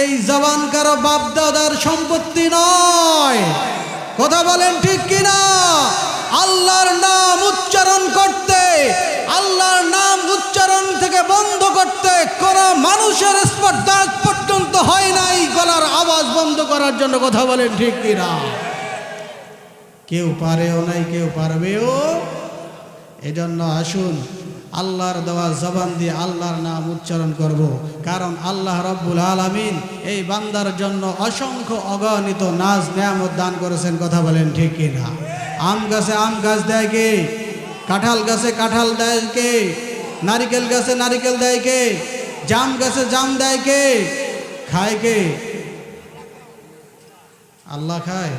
এই জবান কারো বাপ দাদার সম্পত্তি নয়। কথা বলেন ঠিক কিনা? আল্লাহর নাম উচ্চারণ করতে, আল্লাহর নাম উচ্চারণ থেকে বন্ধ করতে কোন মানুষের স্পর্ধা পর্যন্ত হয় নাই গলার আওয়াজ বন্ধ করার জন্য। কথা বলেন ঠিক কিনা? কেউ পারেও নাই, কেউ পারবেও। এজন্য আসুন আল্লাহর দেওয়া জবান দিয়ে আল্লাহর নাম উচ্চারণ করব, কারণ আল্লাহ রাব্বুল আলামিন এই বান্দার জন্য অসংখ্য অগণিত নাজ নেয়ামত দান করেছেন। কথা বলেন ঠিক কিনা? আম গাছে আম গাছ দেয় কে? কাঁঠাল গাছে কাঁঠাল দেয় কে? নারিকেল গাছে নারিকেল দেয় কে? জাম গাছে জাম দেয় কে? খায় কে? আল্লাহ খায়।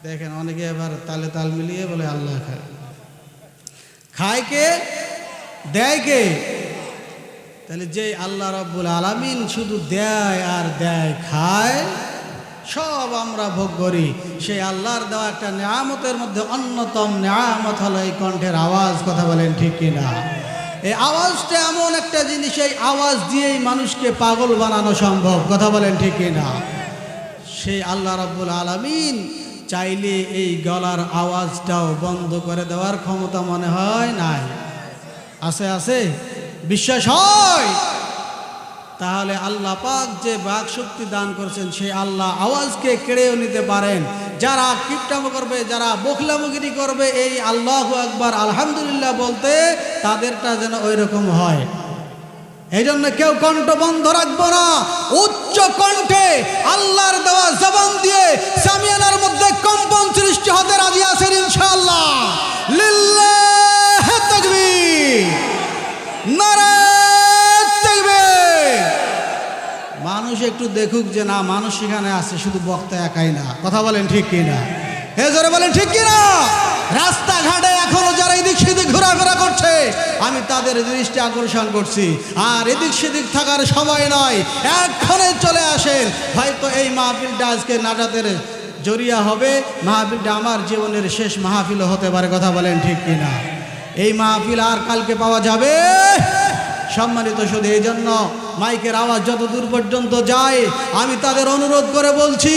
দেখেন অনেকে এবার তালে তাল মিলিয়ে বলে আল্লাহ খায়। খায় কে? দেয় কে? তাহলে যে আল্লাহ রাব্বুল আলামিন শুধু দেয় আর দেয়, খায়, সব আমরা ভোগ করি, সেই আল্লাহর দেওয়া একটা নেয়ামতের মধ্যে অন্যতম নেয়ামত হলো এই কণ্ঠের আওয়াজ। কথা বলেন ঠিক কিনা? এই আওয়াজটা এমন একটা জিনিস, এই আওয়াজ দিয়েই মানুষকে পাগল বানানো সম্ভব। কথা বলেন ঠিক কিনা? সেই আল্লাহ রাব্বুল আলামিন চাইলে এই গলার আওয়াজটাও বন্ধ করে দেওয়ার ক্ষমতা মনে হয় নাই? আছে? আছে? বিশ্বাস হয়? তাহলে আল্লাহ পাক যে বাক শক্তি দান করেছেন, সেই আল্লাহ আওয়াজকে কেড়েও নিতে পারেন। যারা কিপটামো করবে, যারা বখলামগিরি করবে, এই আল্লাহু আকবার আলহামদুলিল্লাহ বলতে তাদেরটা যেন ওই রকম হয়। এই জন্য কেউ কণ্ঠ বন্ধ রাখবো না, উচ্চ কণ্ঠে আল্লাহর দেওয়া জবান দিয়ে সামিয়ানার মধ্যে কম্পন সৃষ্টি হতে রাজি আছেন ইনশাআল্লাহ? লিল্লাহি তাকবীর, নারায়ে তাকবীর। মানুষ একটু দেখুক যে না, মানুষ সেখানে আছে, শুধু বক্তা একাই না। কথা বলেন ঠিক কিনা? হে জোরে বলেন ঠিক কিনা? রাস্তাঘাটে এখনো যারা এদিক সেদিক ঘোরাফেরা করছে, আমি তাদের দৃষ্টি আকর্ষণ করছি। আর এদিক সেদিক থাকার সময় নয়, এক্ষণে চলে আসেন। হয়তো এই মাহফিলটা আজকে নাজাতের জরিয়া হবে, মাহফিলটা আমার জীবনের শেষ মাহফিলও হতে পারে। কথা বলেন ঠিক কিনা? এই মাহফিল আর কালকে পাওয়া যাবে? সম্মানিত শুধু এই জন্য মাইকের আওয়াজ যত দূর পর্যন্ত যায়, আমি তাদের অনুরোধ করে বলছি,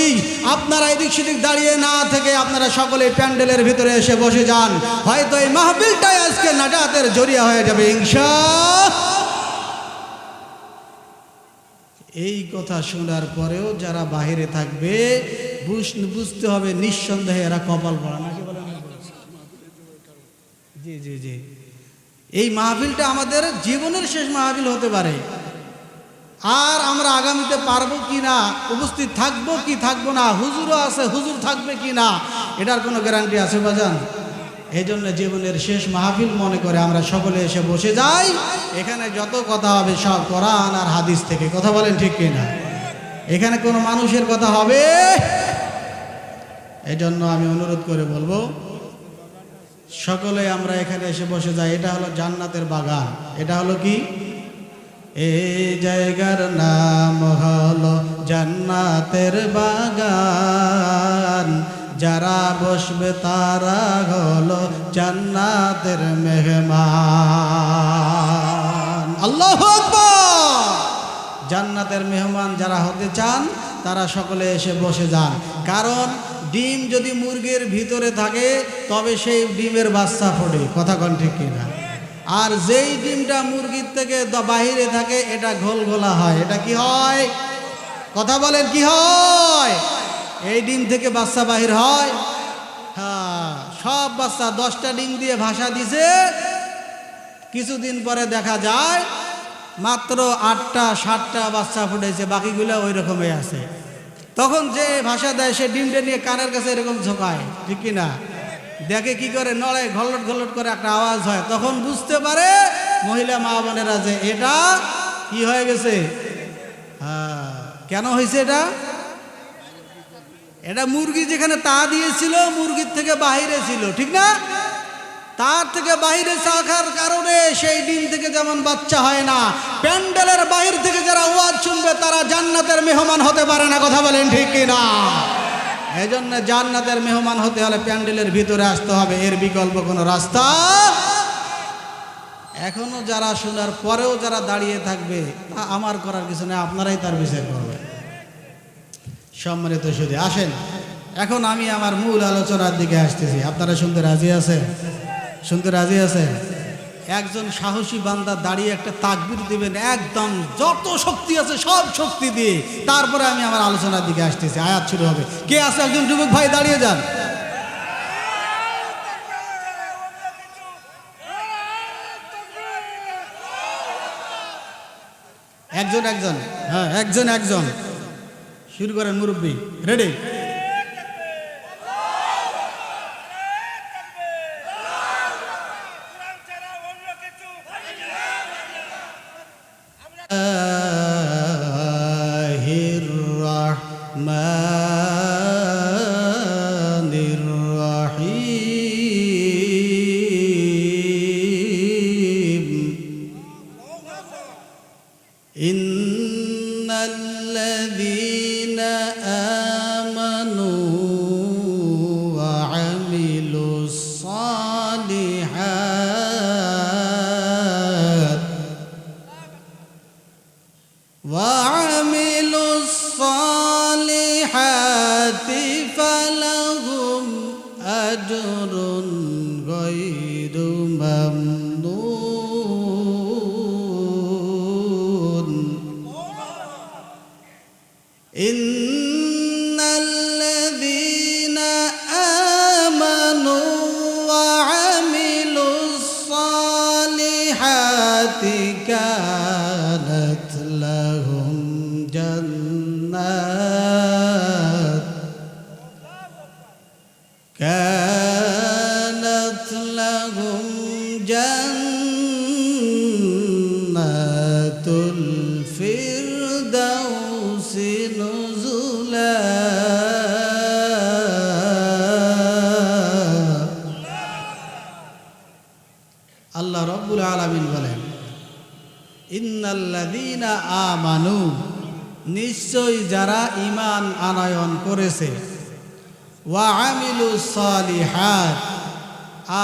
আপনারা এদিক সেদিক দাঁড়িয়ে না থেকে আপনারা সকলে প্যান্ডেলের ভিতরে এসে বসে যান। হয়তো এই মাহফিলটাই আজকে নাজাতের জরিয়া হয়ে যাবে ইনশাআল্লাহ। এই কথা শোনার পরেও যারা বাহিরে থাকবে, বুঝতে হবে নিঃসন্দেহে এরা কপাল পড়া। নাকি বলেন? জি জি জি, এই মাহফিলটা আমাদের জীবনের শেষ মাহফিল হতে পারে। আর আমরা আগামীতে পারবো কি না, উপস্থিত থাকবো কি থাকবো না, হুজুরও আছে, হুজুর থাকবে কি না, এটার কোনো গ্যারান্টি আছে বাজান? এই জন্য জীবনের শেষ মাহফিল মনে করে আমরা সকলে এসে বসে যাই। এখানে যত কথা হবে সব কোরআন আর হাদিস থেকে। কথা বলেন ঠিক কিনা? এখানে কোনো মানুষের কথা হবে? এই জন্য আমি অনুরোধ করে বলবো, সকলে আমরা এখানে এসে বসে যাই। এটা হলো জান্নাতের বাগান। এটা হলো কি? এই জায়গার নাম হলো জান্নাতের বাগান। যারা বসবে তারা হলো জান্নাতের মেহমান। আল্লাহু আকবার। জান্নাতের মেহমান যারা হতে চান তারা সকলে এসে বসে যান। কারণ ডিম যদি মুরগির ভিতরে থাকে তবে সেই ডিমের বাচ্চা ফোটে। কথা কোন ঠিক কিনা? আর যেই ডিমটা মুরগির থেকে বাহিরে থাকে এটা ঘোলঘোলা হয়। এটা কি হয়? কথা বলেন কি হয়? এই ডিম থেকে বাচ্চা বাহির হয়। হ্যাঁ, সব বাচ্চা 10টা ডিম দিয়ে ভাষা দিছে, কিছুদিন পরে দেখা যায় মাত্র 8টা 7টা বাচ্চা ফুটেছে, বাকিগুলো ওই রকমই আছে। তখন যে ভাষা দেয় সে ডিমটা নিয়ে কানের কাছে এরকম ঝোঁকায়, ঠিক কিনা? দেখে কি করে, নড়ে, ঘলট ঘলট করে একটা আওয়াজ হয়। তখন বুঝতে পারে মহিলা মা বোনেরা যে এটা কি হয়ে গেছে। হ্যাঁ, কেন হয়েছে এটা? এটা মুরগি যেখানে তা দিয়েছিল মুরগির থেকে বাহিরে ছিল, ঠিক না? তার থেকে বাহিরে থাকার কারণে সেই ডিম থেকে যেমন বাচ্চা হয় না, প্যান্ডেলের বাহির থেকে যারা ওয়াজ শুনবে তারা জান্নাতের মেহমান হতে পারে না। কথা বলেন ঠিক কিনা? এই জন্য জান্নাতের মেহমান হতে হলে প্যান্ডেলের ভিতরে আসতে হবে, এর বিকল্প কোনো রাস্তা। এখনো যারা শোনার পরেও যারা দাঁড়িয়ে থাকবে তা আমার করার কিছু নেই, আপনারাই তার বিচার করবেন। সম্মানিত সুধী, আসেন এখন আমি আমার মূল আলোচনার দিকে আসতেছি। আপনারা শুনতে রাজি আছেন? শুনতে রাজি আছেন? একজন সাহসী বান্দা দাঁড়িয়ে একটা তাকবীর দিবেন, একদম যত শক্তি আছে সব শক্তি দিয়ে, তারপরে আমি আমার আলোচনার দিকে আসতেছি। আয়াত শুরু হবে। কে আছে? একজন যুবক ভাই দাঁড়িয়ে যান। একজন একজন, হ্যাঁ একজন একজন শুরু করেন। মুরব্বী রেডি? إن الذين آمنوا وعملوا الصالحات فلهم أجر غير ممنون. إن الذين آمنوا وعملوا الصالحات كانت لهم جنات الفردوس نزلا. আল্লাহ রাব্বুল আলামিন বলেন, ইন্নাল্লাযীনা আমানু, নিশ্চয় যারা ঈমান আনয়ন করেছে, ওয়া আমিলুস সালিহাত,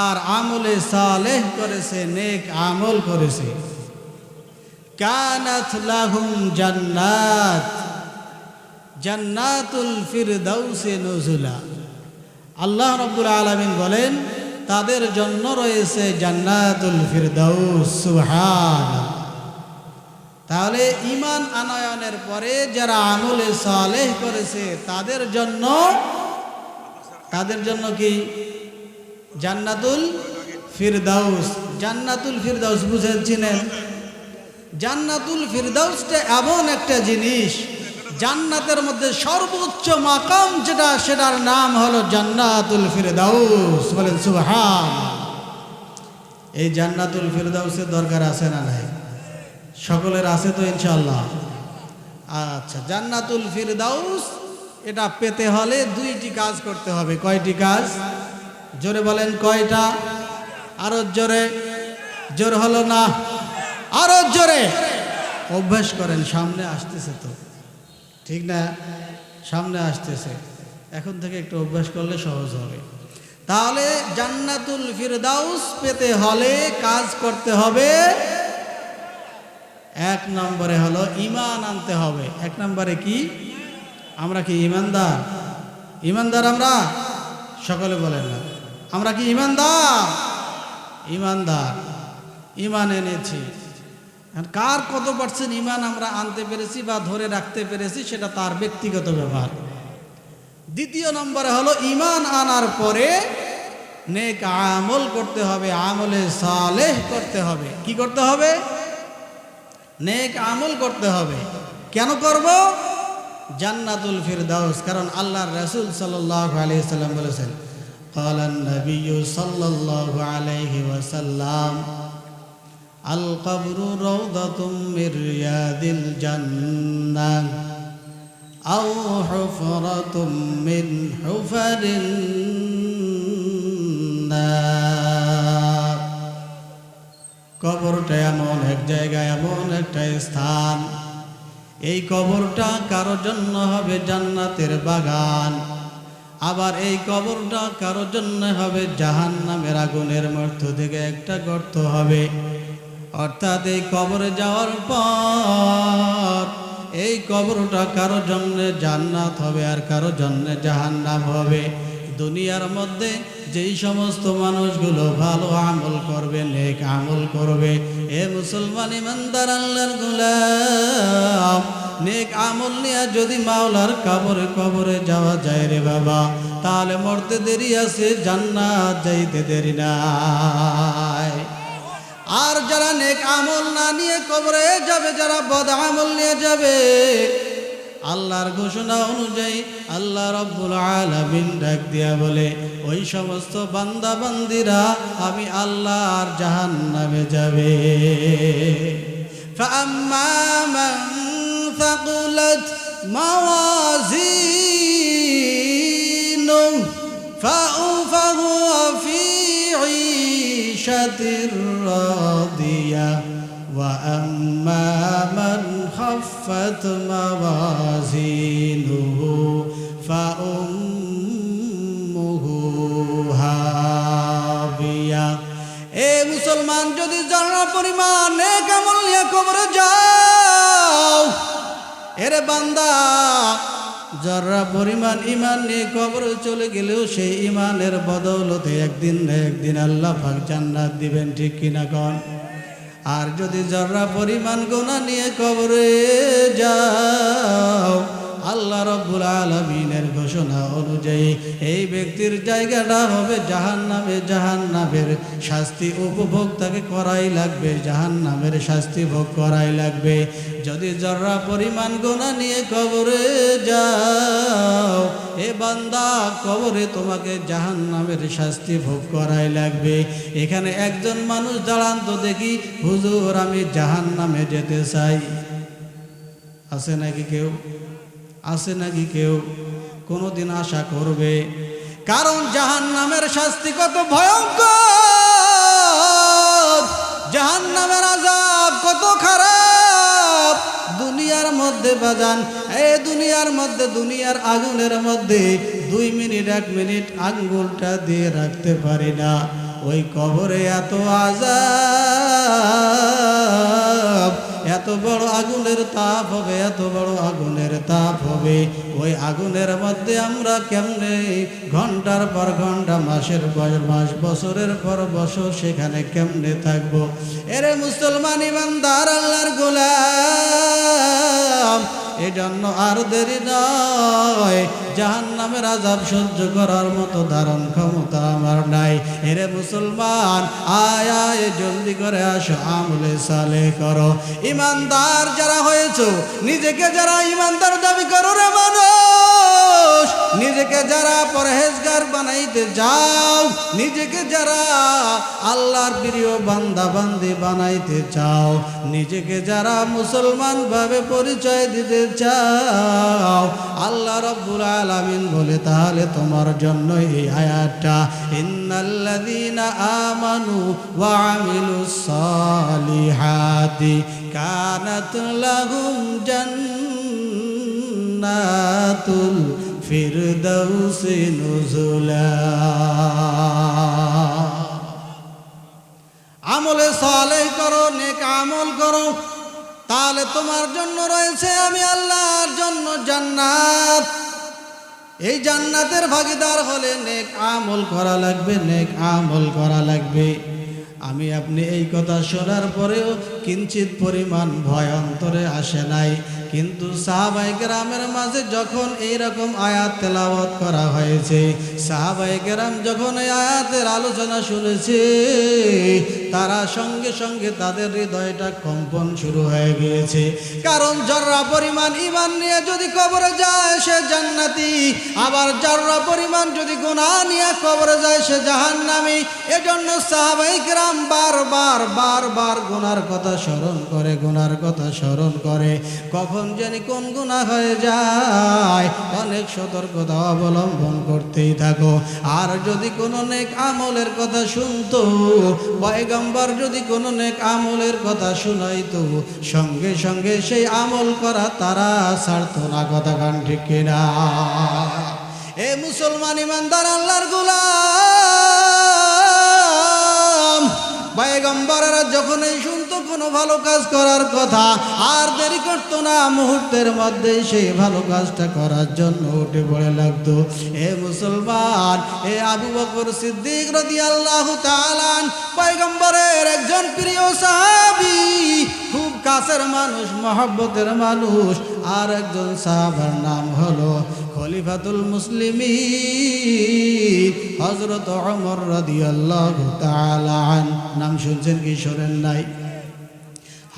আর আমলে সালেহ করেছে, নেক আমল করেছে, কানাত লাহুম জান্নাত, জান্নাতুল ফিরদাউসে নুজুলা। আল্লাহ রাব্বুল আলামিন বলেন তাদের জন্য রয়েছে জান্নাতুল ফিরদাউস। সুবহানাল্লাহ। তাহলে ঈমান আনয়নের পরে যারা আমলে সালেহ করেছে তাদের জন্য কি? জান্নাতুল ফিরদাউস। জান্নাতুল ফিরদাউস বুঝেছিলেন? জান্নাতুল ফিরদাউসটা এমন একটা জিনিস, জান্নাতের মধ্যে সর্বোচ্চ মাকাম যেটা, সেটার নাম হলো জান্নাতুল ফিরদাউস। বলেন সুবহানাল্লাহ। এই জান্নাতুল ফিরদাউসের দরকার আছে না নাই? সকলের আছে তো ইনশাআল্লাহ? আচ্ছা, জান্নাতুল ফিরদাউস এটা পেতে হলে দুইটি কাজ করতে হবে। কয়টি কাজ? জোরে বলেন কয়টা? আরো জোরে। জোর হলো না, আরো জোরে। অভ্যাস করেন, সামনে আসতেছে তো, ঠিক না? সামনে আসতেছে, এখন থেকে একটু অভ্যাস করলে সহজ হবে। তাহলে জান্নাতুল ফিরদাউস পেতে হলে কাজ করতে হবে। এক নম্বরে হলো ঈমান আনতে হবে। এক নম্বরে কি? আমরা কি ঈমানদার? ঈমানদার আমরা? সকলে বলেন না, আমরা কি ঈমানদার? ঈমানদার। ঈমান এনেছি। কার কত পার্সেন্ট ঈমান আমরা আনতে পেরেছি বা ধরে রাখতে পেরেছি সেটা তার ব্যক্তিগত ব্যাপার। দ্বিতীয় নম্বরে হলো ঈমান আনার পরে নেক আমল করতে হবে, আমলে সালেহ করতে হবে। কি করতে হবে? নেক আমল করতে হবে। কেন করব? জান্নাতুল ফিরদাউস। কারণ আল্লাহর রাসূল সাল্লাল্লাহু আলাইহি সাল্লাম বলেছেন, ক্বালান নবিয়্যু সাল্লাল্লাহু আলাইহি ওয়াসাল্লাম, আল কবরু রাউদাতুম মির রিয়াদিল জান্নাহ আও হুফরাতুম মিন হুফারিন নার। কবরটা এমন এক জায়গা, এমন একটা স্থান, এই কবরটা কারোর জন্য হবে জান্নাতের বাগান, আবার এই কবরটা কারোর জন্য হবে জাহান্নামের আগুনের মধ্য থেকে একটা গর্ত হবে। অর্থাৎ এই কবরে যাওয়ার পর এই কবরটা কারো জন্য জান্নাত হবে আর কারো জন্য জাহান্নাম হবে। দুনিয়ার মধ্যে যেই সমস্ত মানুষগুলো ভালো আমল করবে, নেক আমল করবে, এ মুসলমান ইমানদার আল্লাহর গোলাম, নেক আমল নিয়ে যদি মাওলার কবরে যাওয়া যায় রে বাবা, তাহলে মরতে দেরি আছে, জান্নাত যাইতে দেরি নাই। আর যারা নেক আমল না নিয়ে কবরে যাবে, যারা বদ আমল নিয়ে যাবে, আল্লাহর ঘোষণা অনুযায়ী আল্লাহ রাব্বুল আলামিন ডাক দিয়া বলে, ওই সমস্ত বান্দা বান্দিরা আমি আল্লাহর জাহান্নামে যাবে। ফাআম্মা মান সাকুলাত মাওয়াজিনুহু ফাহুয়া ফি ঈশাতির রাদিয়া ওয়া আম্মা মান খাফফাত মাওয়াজিনুহু ফাউম্মুহু হাবিয়া। এ মুসলমান, যদি যারা পরিমাণ নেক আমল নিয়ে কবরে যাও, এরে বান্দা, যারা পরিমাণ ইমান নিয়ে কবরে চলে গেলেও সেই ইমানের বদৌলতে একদিন না একদিন আল্লাহ পাক জান্নাত দিবেন, ঠিক কিনা কন? আর যদি যারা পরিমাণ গুনাহ নিয়ে কবরে যাও, আল্লাহ রাব্বুল আলামিনের ঘোষণা অনুযায়ী এই ব্যক্তির জায়গাটা হবে জাহান্নামে। জাহান্নামের শাস্তি উপভোগ তাকে করাই লাগবে, জাহান্নামের শাস্তি ভোগ করাই লাগবে। যদি যারা পরিমাণ গুনাহ নিয়ে কবরে যাও, এ বান্দা, কবরে তোমাকে জাহান্নামের শাস্তি ভোগ করাই লাগবে। এখানে একজন মানুষ দাঁড়ান তো দেখি, হুজুর আমি জাহান্নামে যেতে চাই। আছে নাকি কেউ? আছে নাকি কেউ কোনোদিন আশা করবে? কারণ জাহান্নামের শাস্তি কত ভয়ঙ্কর, জাহান্নামের আযাব কত খারাপ। দুনিয়ার মধ্যে বাজান, এই দুনিয়ার মধ্যে, দুনিয়ার আগুনের মধ্যে 2 মিনিট 1 মিনিট আঙ্গুলটা দিয়ে রাখতে পারি না। ওই কবরে এত আযাব, এত বড় আগুনের তাপ হবে, এত বড় আগুনের তাপ হবে। ওই আগুনের মধ্যে আমরা কেমনে ঘন্টার পর ঘন্টা, মাসের পর মাস, বছরের পর বছর সেখানে কেমনে থাকবো? এরে মুসলমান ইমানদার আল্লাহর গোলাম, এজন্য আর দেরি নয়, জাহান্নামের আযাব সহ্য করার মতো ধারণ ক্ষমতা আমার নাই। এরে মুসলমান, আয় আয় জলদি করে আসো, আমলে সালেহ করো। ইমানদার যারা হয়েছো, নিজেকে যারা ইমানদার দাবি করো রে মানুষ, নিজেকে যারা পরহেজগার বানাইতে যাও, নিজেকে যারা আল্লাহর প্রিয় বান্দা বান্দি বানাইতে চাও, নিজেকে যারা মুসলমান ভাবে পরিচয় দিতে চাও, আল্লাহ রাব্বুল আলামিন বলে, তাহলে তোমার জন্য এই আয়াতটা, ইন্নাল্লাযীনা আমানু ওয়া আমিলুস সালিহাতি কানাত লাহুম জান্নাতুল ফিরদাউসি নুজুলা। আমলে সালেহ করো, নেক আমল করো, তাহলে তোমার জন্য রয়েছে আমি আল্লাহর জন্য জান্নাত। এই জান্নাতের ভাগীদার হলে নেক আমল করা লাগবে, নেক আমল করা লাগবে। আমি আপনি এই কথা শোনার পরেও কিঞ্চিত পরিমাণ ভয় অন্তরে আসে নাই, কিন্তু সাহাবায়ে কেরামের মাঝে যখন এইরকম আয়াত তেলাওয়াত করা হয়েছে, সাহাবায়ে কেরাম যখন এই আয়াতের আলোচনা শুনেছে, তারা সঙ্গে সঙ্গে তাদের হৃদয়টা কম্পন শুরু হয়ে গিয়েছে। কারণ জর্রা পরিমাণ ঈমান নিয়ে যদি কবরে যায় সে জান্নাতি, আবার জর্রা পরিমাণ যদি গুনাহ নিয়ে কবরে যায় সে জাহান্নামী। এজন্য সাহাবায়ে কেরাম বারবার গুনার কথা স্মরণ করে, গুনার কথা স্মরণ করে, কখন জানি কোন গুনাহ হয়ে যায়, অনেক সতর্কতা অবলম্বন করতেই থাকো। আর যদি কোনো নেক আমলের কথা শুনতো, পয়গম্বর যদি কোনো নেক আমলের কথা শুনাইতো, সঙ্গে সঙ্গে সেই আমল করা তারা ছাড়তো না। কথা কান ঠিক কিনা? এ মুসলমান ইমানদার আল্লাহর গোলাম, পয়গম্বরেরা যখনই শুনতো কোনো ভালো কাজ করার কথা আর দেরি করতো না, মুহূর্তের মধ্যে সেই ভালো কাজটা করার জন্য উঠে পড়ে লাগতো। এ মুসলমান, এ আবু বকর সিদ্দিক রাদিয়াল্লাহু তাআলা পয়গম্বরের একজন প্রিয় সাহাবী, খুব কাছের মানুষ, মহব্বতের মানুষ। আর একজন সাহাবার নাম হলো খলিফাতুল মুসলিমিন হযরত ওমর রাদিয়াল্লাহু তাআলা আনহু। নাম শুনছেন কি শোনেন নাই?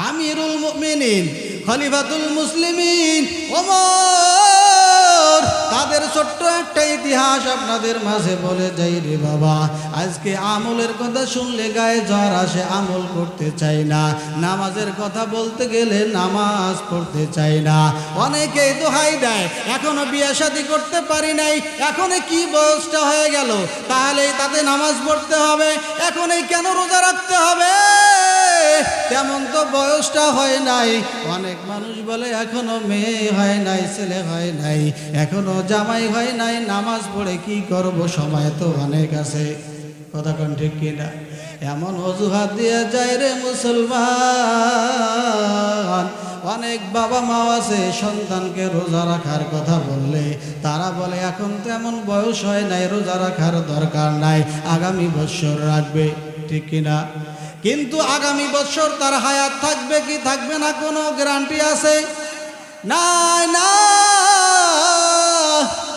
আমিরুল মুমিনিন খলিফাতুল মুসলিমিন ওমর, তাদের ছোট্ট একটা ইতিহাস আপনাদের মাঝে বলে যাই রে বাবা। আজকে আমলের কথা শুনলে গায়ে জ্বর আসে, আমল করতে চাই না। নামাজের কথা বলতে গেলে নামাজ পড়তে চাই না। অনেকেই দোহাই দেয় এখনো বিয়ে শাদী করতে পারি নাই, এখনই কি বয়সটা হয়ে গেল তাহলেই তাতে নামাজ পড়তে হবে, এখনই কেন রোজা রাখতে হবে? তেমন তো বয়সটা হয় নাই। অনেক মানুষ বলে এখনো মেয়ে হয় নাই, ছেলে হয় নাই, এখনো জামাই হয় নাই, নামাজ পড়ে কি করব, সময় তো অনেক আছে। কথা কোন ঠিক কিনা? এমন অজুহাত দিয়ে যায় রে মুসলমান। অনেক বাবা মা আছে সন্তানকে রোজা রাখার কথা বললে তারা বলে এখন তেমন বয়স হয় নাই, রোজা রাখার দরকার নাই, আগামী বছর রাখবে। ঠিক কিনা? কিন্তু আগামী বছর তার হায়াত থাকবে কি থাকবে না কোনো গ্যারান্টি আছে? নাই, না,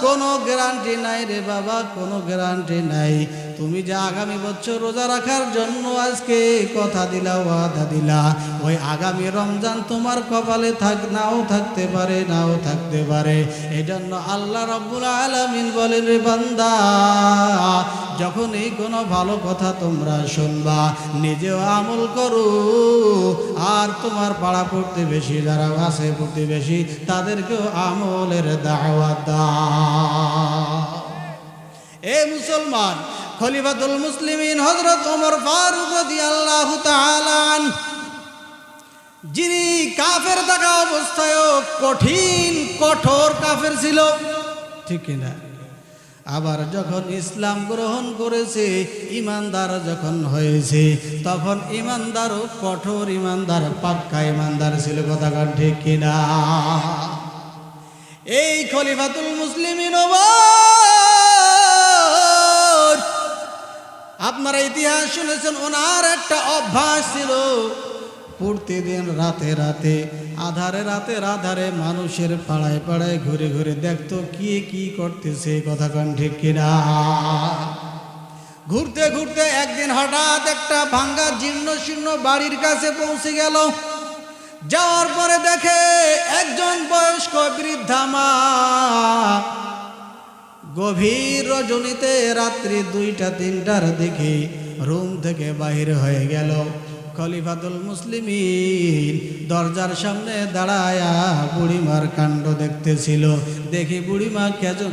কোনো গ্যারান্টি নাই রে বাবা, কোনো গ্যারান্টি নাই। তুমি যে আগামী বছর রোজা রাখার জন্য আজকে কথা দিলা, ওয়াদা দিলা, ওই আগামী রমজান তোমার কপালে নাও থাকতে পারে, নাও থাকতে পারে। এই জন্য আল্লাহ রাব্বুল আলামিন বলেন, রে বান্দা, যখনই কোনো ভালো কথা তোমরা শুনবা নিজেও আমল করো, আর তোমার পাড়া প্রতিবেশী যারা আছে প্রতিবেশী তাদেরকেও আমলের দাওয়াত দাও। এ মুসলমান, খলিফাতুল মুসলিমিন হযরত ওমর ফারুক রাদিয়াল্লাহু তাআলা আনহু, যিনি কাফের থাকা অবস্থায়ও কঠিন কঠোর কাফের ছিল, ঠিক কিনা? আবার যখন ইসলাম গ্রহণ করেছে, ইমানদার যখন হয়েছে, তখন ইমানদারও কঠোর ইমানদার, পাক্কা ইমানদার ছিল। কথা কার ঠিক কিনা? এই খলিফাতুল মুসলিমিন ওমর, আপনারা ইতিহাস শুনেছেন, ওনার একটা অভ্যাস ছিল, প্রতিদিন রাতে রাতে আধারে রাতের আধারে মানুষের পাড়ায় পাড়ায় ঘুরে ঘুরে দেখতো কি কি করতেছে। কথা কান ঠিক কিনা? ঘুরতে ঘুরতে একদিন হঠাৎ একটা ভাঙ্গা জীর্ণ শীর্ণ বাড়ির কাছে পৌঁছে গেল। যাওয়ার পরে দেখে একজন বয়স্ক বৃদ্ধা মা গভীর রজনীতে রাত্রি 2টা-3টার দিকে রুম থেকে বাহির হয়ে গেল। খলিফাতুল মুসলিমিন দরজার সামনে দাঁড়ায়া বুড়িমার কাণ্ড দেখতেছিল। দেখি বুড়িমা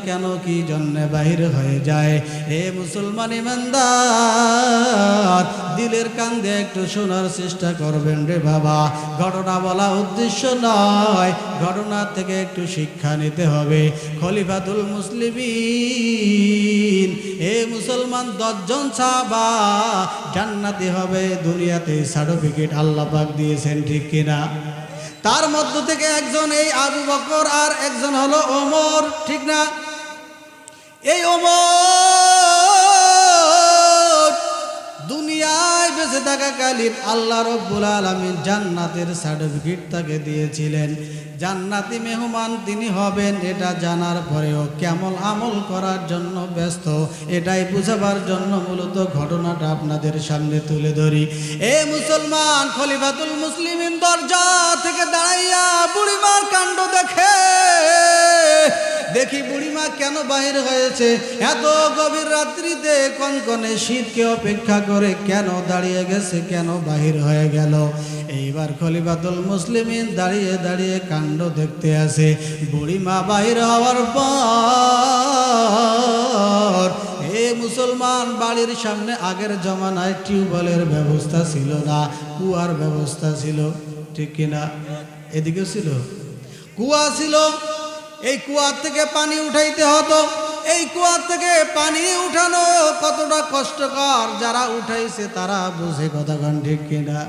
কেন কি জন্যে বাহির হয়ে যায়। এ মুসলমান ইমানদার, দিলের কান দিয়ে একটু শোনার চেষ্টা করবেন রে বাবা। ঘটনা বলা উদ্দেশ্য নয়, ঘটনা থেকে একটু শিক্ষা নিতে হবে। খলিফাতুল মুসলিমিন, এ মুসলমান 10 জন সাহাবা জান্নাতি হবে, দুনিয়াতে সার্টিফিকেট আল্লাহ পাক দিয়েছেন, ঠিক কিনা? তার মধ্য থেকে একজন এই আবু বকর আর একজন হলো ওমর, ঠিক না? এই ওমর দুনিয়ায় বেঁচে থাকাকালীন আল্লাহ রাব্বুল আলামিন জান্নাতের সার্টিফিকেট তাকে দিয়েছিলেন। জান্নাতি মেহমান তিনি হবেন এটা জানার পরেও কেমন আমল করার জন্য ব্যস্ত, এটাই বুঝাবার জন্য মূলত ঘটনাটা আপনাদের সামনে তুলে ধরি। এ মুসলমান, খলিফাতুল মুসলিমিন দরজা থেকে দাঁড়াইয়া বুড়িমার কাণ্ড দেখি বুড়িমা কেন বাহির হয়েছে, এত গভীর রাত্রিতে কনকনে শীতকে অপেক্ষা করে কেন দাঁড়িয়ে গেছে, কেন বাহির হয়ে গেল। এইবার খলিফাতুল মুসলিমিন দাঁড়িয়ে দাঁড়িয়ে কাণ্ড দেখতে আসে। বুড়িমা বাহির হওয়ার পর এ মুসলমান, বাড়ির সামনে আগের জমানায় টিউবওয়েলের ব্যবস্থা ছিল না, কুয়ার ব্যবস্থা ছিল, ঠিক কিনা? এদিকেও ছিল, কুয়া ছিল। এই কুয়ার থেকে পানি উঠাইতে হতো। এই কুয়া থেকে পানি উঠানো কতটা কষ্টকর, যারা উঠাইছে তারা বুঝে, কথা কন ঠিক কিনা?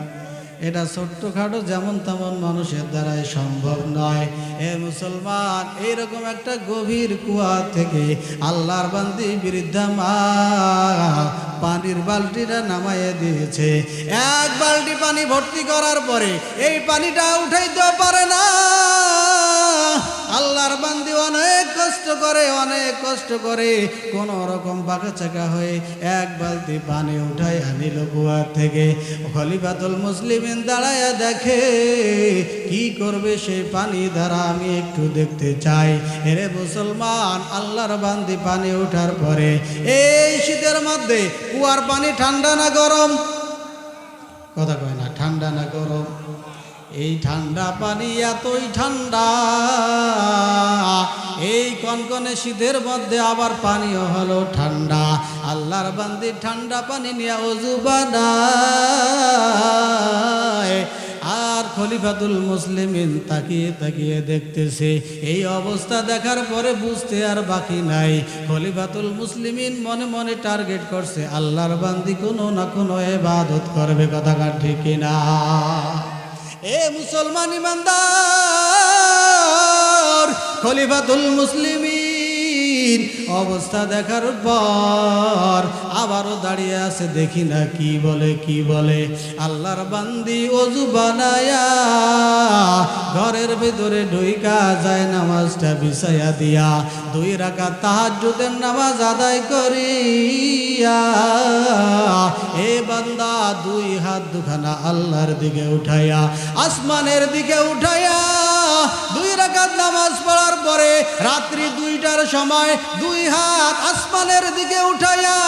এটা ছোট্টখাটো যেমন তেমন মানুষের দ্বারাই সম্ভব নয়। এ মুসলমান, এইরকম একটা গভীর কুয়া থেকে আল্লাহর বান্দি বৃদ্ধা মা পানির বালতিটা নামাইয়ে দিয়েছে। এক বালতি পানি ভর্তি করার পরে এই পানিটা উঠাইতে পারে না। আল্লাহর বান্দি অনেক কষ্ট করে কোন রকম বাঁকা চাকা হয়ে এক বালতি পানি উঠাই আনিল কুয়া থেকে। খলিফাতুল মুসলিমিন দাঁড়ায়া দেখে, কি করবে সেই পানি দ্বারা আমি একটু দেখতে চাই। এরে মুসলমান, আল্লাহর বান্দি পানি উঠার পরে এই শীতের মধ্যে কুয়ার পানি ঠান্ডা না গরম? কথা কয় না, ঠান্ডা না গরম? এই ঠান্ডা পানি এতই ঠান্ডা, এই কনকনে শীতের মধ্যে আবার পানিও হলো ঠান্ডা। আল্লাহর বান্দি ঠান্ডা পানি নিয়ে ওযু বানায়, আর খলিফাতুল মুসলিমিন তাকিয়ে দেখতেছে। এই অবস্থা দেখার পরে বুঝতে আর বাকি নাই, খলিফাতুল মুসলিমিন মনে মনে টার্গেট করছে, আল্লাহর বান্দি কোনো না কোনো ইবাদত করবে। কথা ঠিক কিনা? এ মুসলমান ইমানদার, খলিফাতুল মুসলিমিন অবস্থা দেখার পর আবারও দাঁড়িয়ে আছে, দেখি না কি বলে। আল্লাহর বান্দি ওযু বানায়া ঘরের ভিতরে ঢুইকা যায়, নামাজটা বিছাইয়া দিয়া 2 রাকাত তাহাজ্জুদের নামাজ আদায় করিয়া এ বান্দা 2 হাত দুখানা আল্লাহর দিকে উঠাইয়া, আসমানের দিকে উঠাইয়া 2 রাকাত নামাজ পড়ার পরে রাত্রি 2টার সময় 2 হাত আসমানের দিকে উঠাইয়া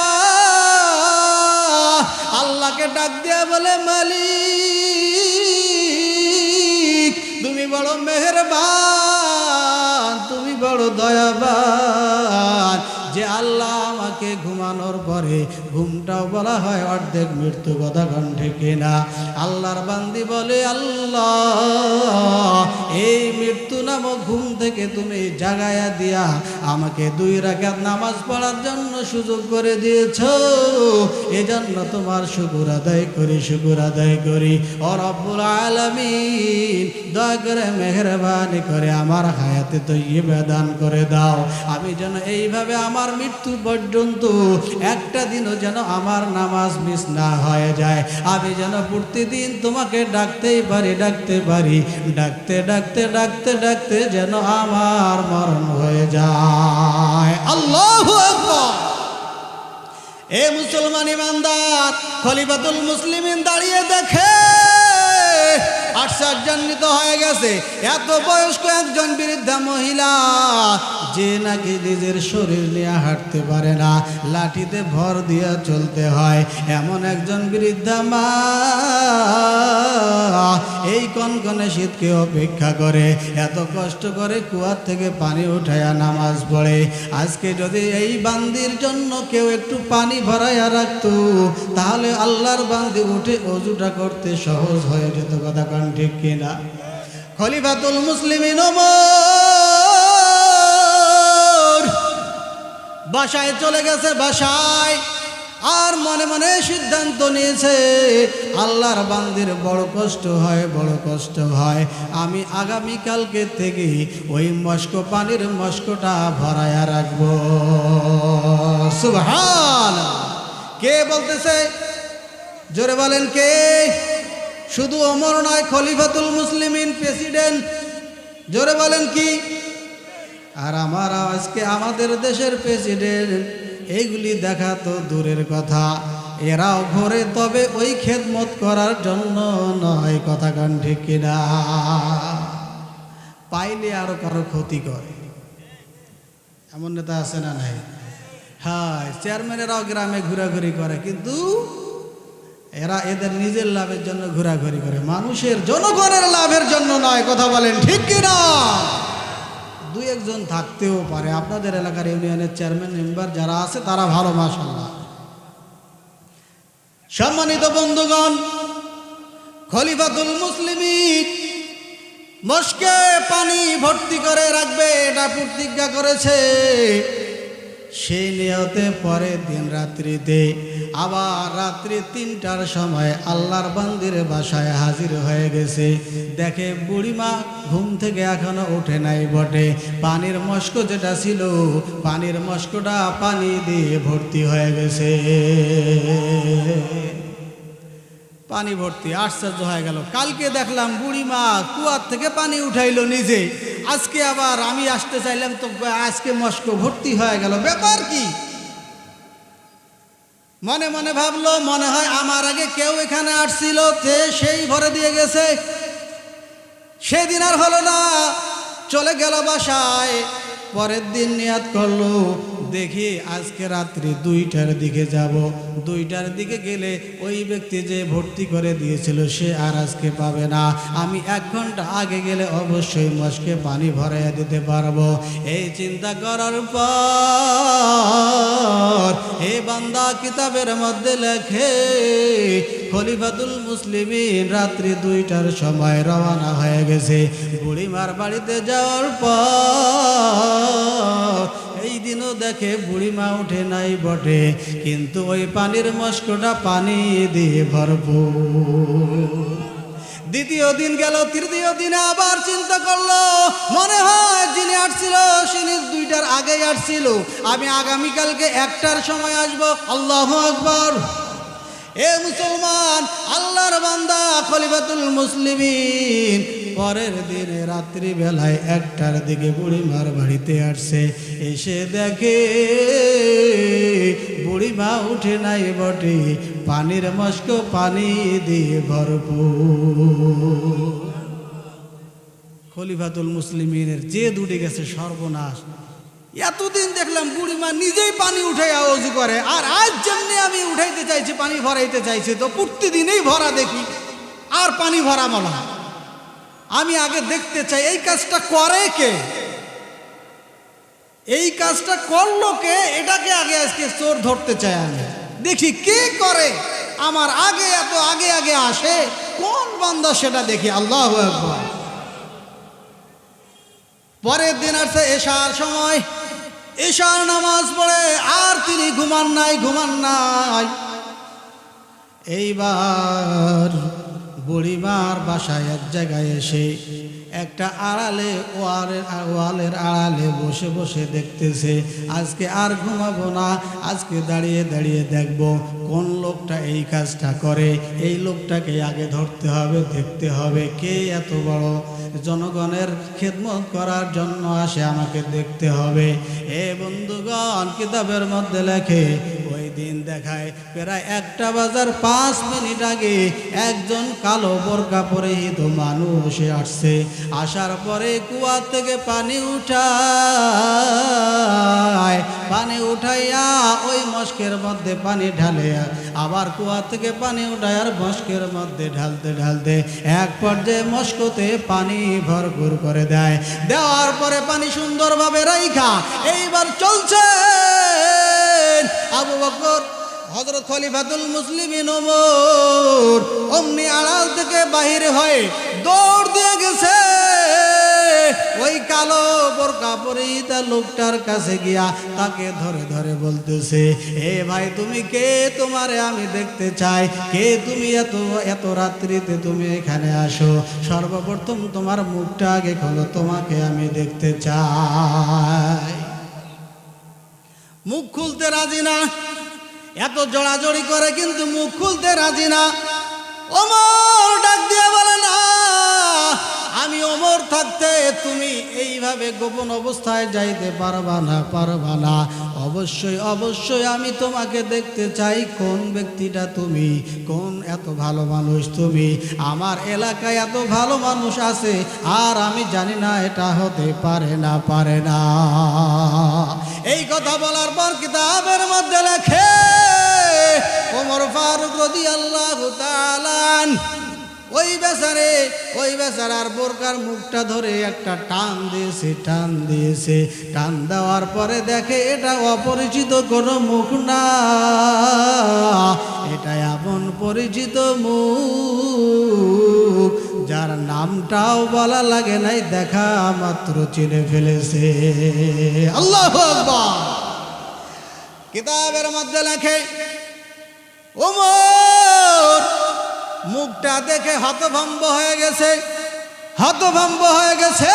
আল্লাহকে ডাক দিয়া বলে, মালিক তুমি বড় মেহেরবান, তুমি বড় দয়াবান, যে আল্লাহ আমাকে ঘুমানোর পরে, ঘুমটাও বলা হয় অর্ধেক মৃত্যু। কথা ঠিক কিনা? আল্লাহর বান্দি বলে, আল্লাহ এই মৃত্যু নামক ঘুম থেকে তুমি জাগায়া দিয়া আমাকে 2 রাকাত নামাজ পড়ার জন্য সুযোগ করে দিয়েছ, এজন্য তোমার শুকর আদায় করি। ও রব্বুল আলামিন, দয়া করে মেহেরবানি করে আমার হায়াতে তৈয়্যিবা দান করে দাও। আমি যেন এইভাবে আমার মৃত্যু পর্যন্ত একটা দিনও যেন আমার নামাজ মিস না হয়ে যায়। আমি যেন প্রতিদিন তোমাকে ডাকতে পারি, ডাকতে যেন আমার মরণ হয়ে যায়। আল্লাহু আকবার। এ মুসলমান ইমানদার, খলিফাতুল মুসলিমিন দাঁড়িয়ে দেখে আশ্চর্যান্বিত হয়ে গেছে। এত বয়স্ক একজন বৃদ্ধা মহিলা, যে নাকি নিজের শরীর নিয়ে হাঁটতে পারে না, লাঠিতে ভর দিয়ে চলতে হয়, এমন একজন বৃদ্ধা মা এই কনকনে শীতকে অপেক্ষা করে, এত কষ্ট করে কুয়ার থেকে পানি উঠায়া নামাজ পড়ে। আজকে যদি এই বান্দির জন্য কেউ একটু পানি ভরাইয়া রাখতো, তাহলে আল্লাহর বান্দি উঠে ওযুটা করতে সহজ হয়ে যেত। কথা ঠিক কিনা? খলিফাতুল মুসলিমিন ওমর বাসায় চলে গেছে, বাসায় আর মনে মনে সিদ্ধান্ত নিয়েছে, আল্লাহর বান্দির বড় কষ্ট হয়, আমি আগামীকালকে থেকে ওই পানির মস্কটা ভরাইয়া রাখবো। সুবহানাল্লাহ। কে বলতেছে? জোরে বলেন কে? শুধু ওমর নয়, খলিফাতুল মুসলিমিন, প্রেসিডেন্ট। জোরে বলেন কি? আর আজকে আমাদের দেশের প্রেসিডেন্ট, এইগুলি দেখা তো দূরের কথা, এরাও ঘরে, তবে ওই খেদমত করার জন্য নয়। কথা কান ঠিক কিনা? পাইলে আরো কারো ক্ষতি করে, এমন নেতা আছে না নাই? হ্যাঁ, চেয়ারম্যানেরাও গ্রামে ঘোরাঘুরি করে, কিন্তু এরা এদের নিজের লাভের জন্য ঘোরাঘুরি করে, মানুষের, জনগণের লাভের জন্য নয়। কথা বলেন ঠিক কিনা? 2-1 থাকতেও পারে আপনাদের এলাকার ইউনিয়নের চেয়ারম্যান মেম্বার যারা আছে, তারা ভালো, মাশাআল্লাহ। সম্মানিত বন্ধুগণ, খলিফাতুল মুসলিমিন মস্কে পানি ভর্তি করে রাখবে, এটা প্রতিজ্ঞা করেছে। সেই নিয়তে পরের দিন রাত্রিতে আবার রাত্রি ৩টার সময় আল্লাহর বান্দির বাসায় হাজির হয়ে গেছে। দেখে বুড়িমা ঘুম থেকে এখনো ওঠে নাই বটে। পানির মস্কো যেটা ছিল, পানির মস্কোটা পানি দিয়ে ভর্তি হয়ে গেছে, পানি ভর্তি। আশ্চর্য হয়ে গেল। কালকে দেখলাম বুড়িমা কুয়ার থেকে পানি উঠাইলো নিজে, আজকে আবার আমি আসতে চাইলাম তো আজকে মস্কো ভর্তি হয়ে গেল, ব্যাপার কি? মনে মনে ভাবলো, মনে হয় আমার আগে কেউ এখানে আসছিল, সেই ভরে দিয়ে গেছে। সেদিন আর হলো না, চলে গেল বাসায়। পরের দিন নিয়াত করলো, দেখি আজকে রাত্রি 2টার দিকে যাব। 2টার দিকে গেলে ওই ব্যক্তি যে ভর্তি করে দিয়েছিল সে আর আজকে পাবে না। আমি 1 ঘন্টা আগে গেলে অবশ্যই মস্কে পানি ভরাইয়া দিতে পারবো। এই চিন্তা করার পর এই বান্দা কিতাবের মধ্যে লেখে, খলিফাতুল মুসলিমিন রাত্রি 2টার সময় রওনা হয়ে গেছে বুড়িমার বাড়িতে যাওয়ার পর। এই দিনও দেখে বুড়িমা উঠে নাই বটে, কিন্তু ওই পানির মস্কোটা পানি দিয়ে ভরপুর। দ্বিতীয় দিন গেল, তৃতীয় দিনে আবার চিন্তা করলো, মনে হয় যিনি আসছিল তিনি 2টার আগেই আসছিল, আমি আগামীকালকে 1টার সময় আসবো। আল্লাহু আকবার। এ মুসলমান, আল্লাহর বান্দা খলিফাতুল মুসলিমিন পরের দিনে রাত্রি বেলায় 1টার দিকে বুড়িমার বাড়িতে আসছে। এসে দেখে বুড়িমা উঠে নাই বটে, পানির মস্কো পানি দিয়ে ভরপুর। খলিফাতুল মুসলিমিনের যে দুটি গেছে সর্বনাশ। এতদিন দেখলাম বুড়িমা নিজেই পানি উঠে ওযু করে, আর আজ যেমনি আমি উঠাইতে চাইছি, পানি ভরাইতে চাইছি, তো প্রতিদিনই ভরা দেখি আর পানি ভরা মনে হয়। আমি আগে দেখতে চাই এই কাজটা করে কে, এই কাজটা করলো কে, এটাকে আগে আজকে চোর ধরতে চাই। আমি দেখি কে করে, আমার আগে এত আগে আগে আসে কোন বান্দা সেটা দেখি। আল্লাহু আকবার। পরের দিন আসছে এশার সময়, এশার নামাজ পড়ে আর তিনি ঘুমান নাই। এইবার বুড়িমার বাসায় এক জায়গায় এসে একটা আড়ালে ওয়ালের আড়ালে বসে বসে দেখতেছে, আজকে আর ঘুমাবো না, আজকে দাঁড়িয়ে দাঁড়িয়ে দেখব কোন লোকটা এই কাজটা করে। এই লোকটাকে আগে ধরতে হবে, দেখতে হবে কে এত বড় জনগণের খেদমত করার জন্য আসে, আমাকে দেখতে হবে। এ বন্ধুগণ, কিতাবের মধ্যে লেখে ওই দিন দেখায় প্রায় 1টা বাজার 5 মিনিট আগে একজন কালো বোরকা পরিহিত মানুষ আসছে। আসার পরে কুয়া থেকে পানি উঠাইয়া ওই মস্কের মধ্যে পানি ঢালে, আবার কুয়া থেকে পানি উঠায় আর মস্কের মধ্যে ঢালতে ঢালতে এক পর্যায়ে মস্কোতে পানি ভরপুর করে দেয়। দেওয়ার পরে পানি সুন্দরভাবে রাইখা এইবার চলছে আবু বকর, হযরত খলিফাতুল মুসলিমিন ওমর অমনি আড়াল থেকে বাহির হয়ে দৌড় দিয়ে গেছে ওই কালো বোরকা পরিহিত লোকটার কাছে গিয়া তাকে ধরে ধরে বলতেছে, এ ভাই তুমি কে, তোমারে আমি দেখতে চাই, কে তুমি, এত রাত্রিতে তুমি এখানে আসো, সর্বপ্রথম তোমার মুখটা আগে খোলো, তোমাকে আমি দেখতে চাই। মুখ খুলতে রাজি না, এত জড়াজড়ি করে কিন্তু মুখ খুলতে রাজি না। ওমর ডাক দিয়ে বলে, না, আমি ওমর থাকতে তুমি এইভাবে গোপন অবস্থায় যাইতে পারবা না। অবশ্যই আমি তোমাকে দেখতে চাই, কোন ব্যক্তিটা তুমি, কোন এত ভালো মানুষ তুমি। আমার এলাকায় এত ভালো মানুষ আছে আর আমি জানি না, এটা হতে পারে না। এই কথা বলার পর কিতাবের মধ্যে লেখে ওমর ফারুক রাদিয়াল্লাহু তাআলা ওই বেচারার বোরকার মুখটা ধরে একটা টান দিয়েছে। টান দেওয়ার পরে দেখে এটা অপরিচিত কোনো মুখ না, এটা এমন পরিচিত মুখ যার নামটাও বলা লাগে নাই, দেখা মাত্র চিনে ফেলেছে। আল্লাহু আকবার। কিতাবের মধ্যে লেখে ওমর মুখটা দেখে হতভম্ব হয়ে গেছে, হতভম্ব হয়ে গেছে।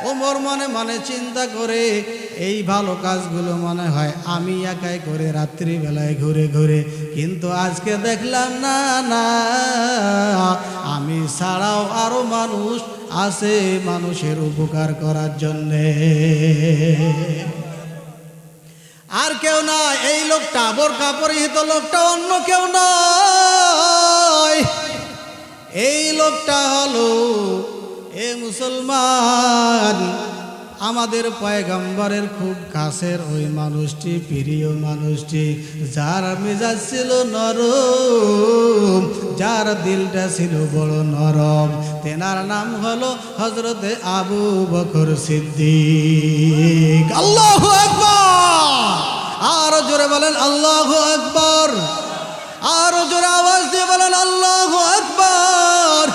ওমর মনে মনে চিন্তা করে, এই ভালো কাজগুলো মনে হয় আমি একাই করে রাত্রিবেলায় ঘুরে ঘুরে, কিন্তু আজকে দেখলাম না না, আমি ছাড়াও আরো মানুষ আছে মানুষের উপকার করার জন্যে। আর কেউ না, এই লোকটা বোরকা পরিহিত লোকটা অন্য কেউ নয়, এই লোকটা হলো এ মুসলমান আমাদের পয়গম্বরের খুব কাছের ওই মানুষটি, প্রিয় মানুষটি, যার মেজাজ ছিল নরম, যার দিলটা ছিল বড় নরম, তেনার নাম হলো হযরতে আবু বকর সিদ্দিক। আল্লাহু আকবার! আরো জোরে বলেন আল্লাহু আকবার! আরো জোরে আওয়াজ দিয়ে বলেন আল্লাহু আকবার!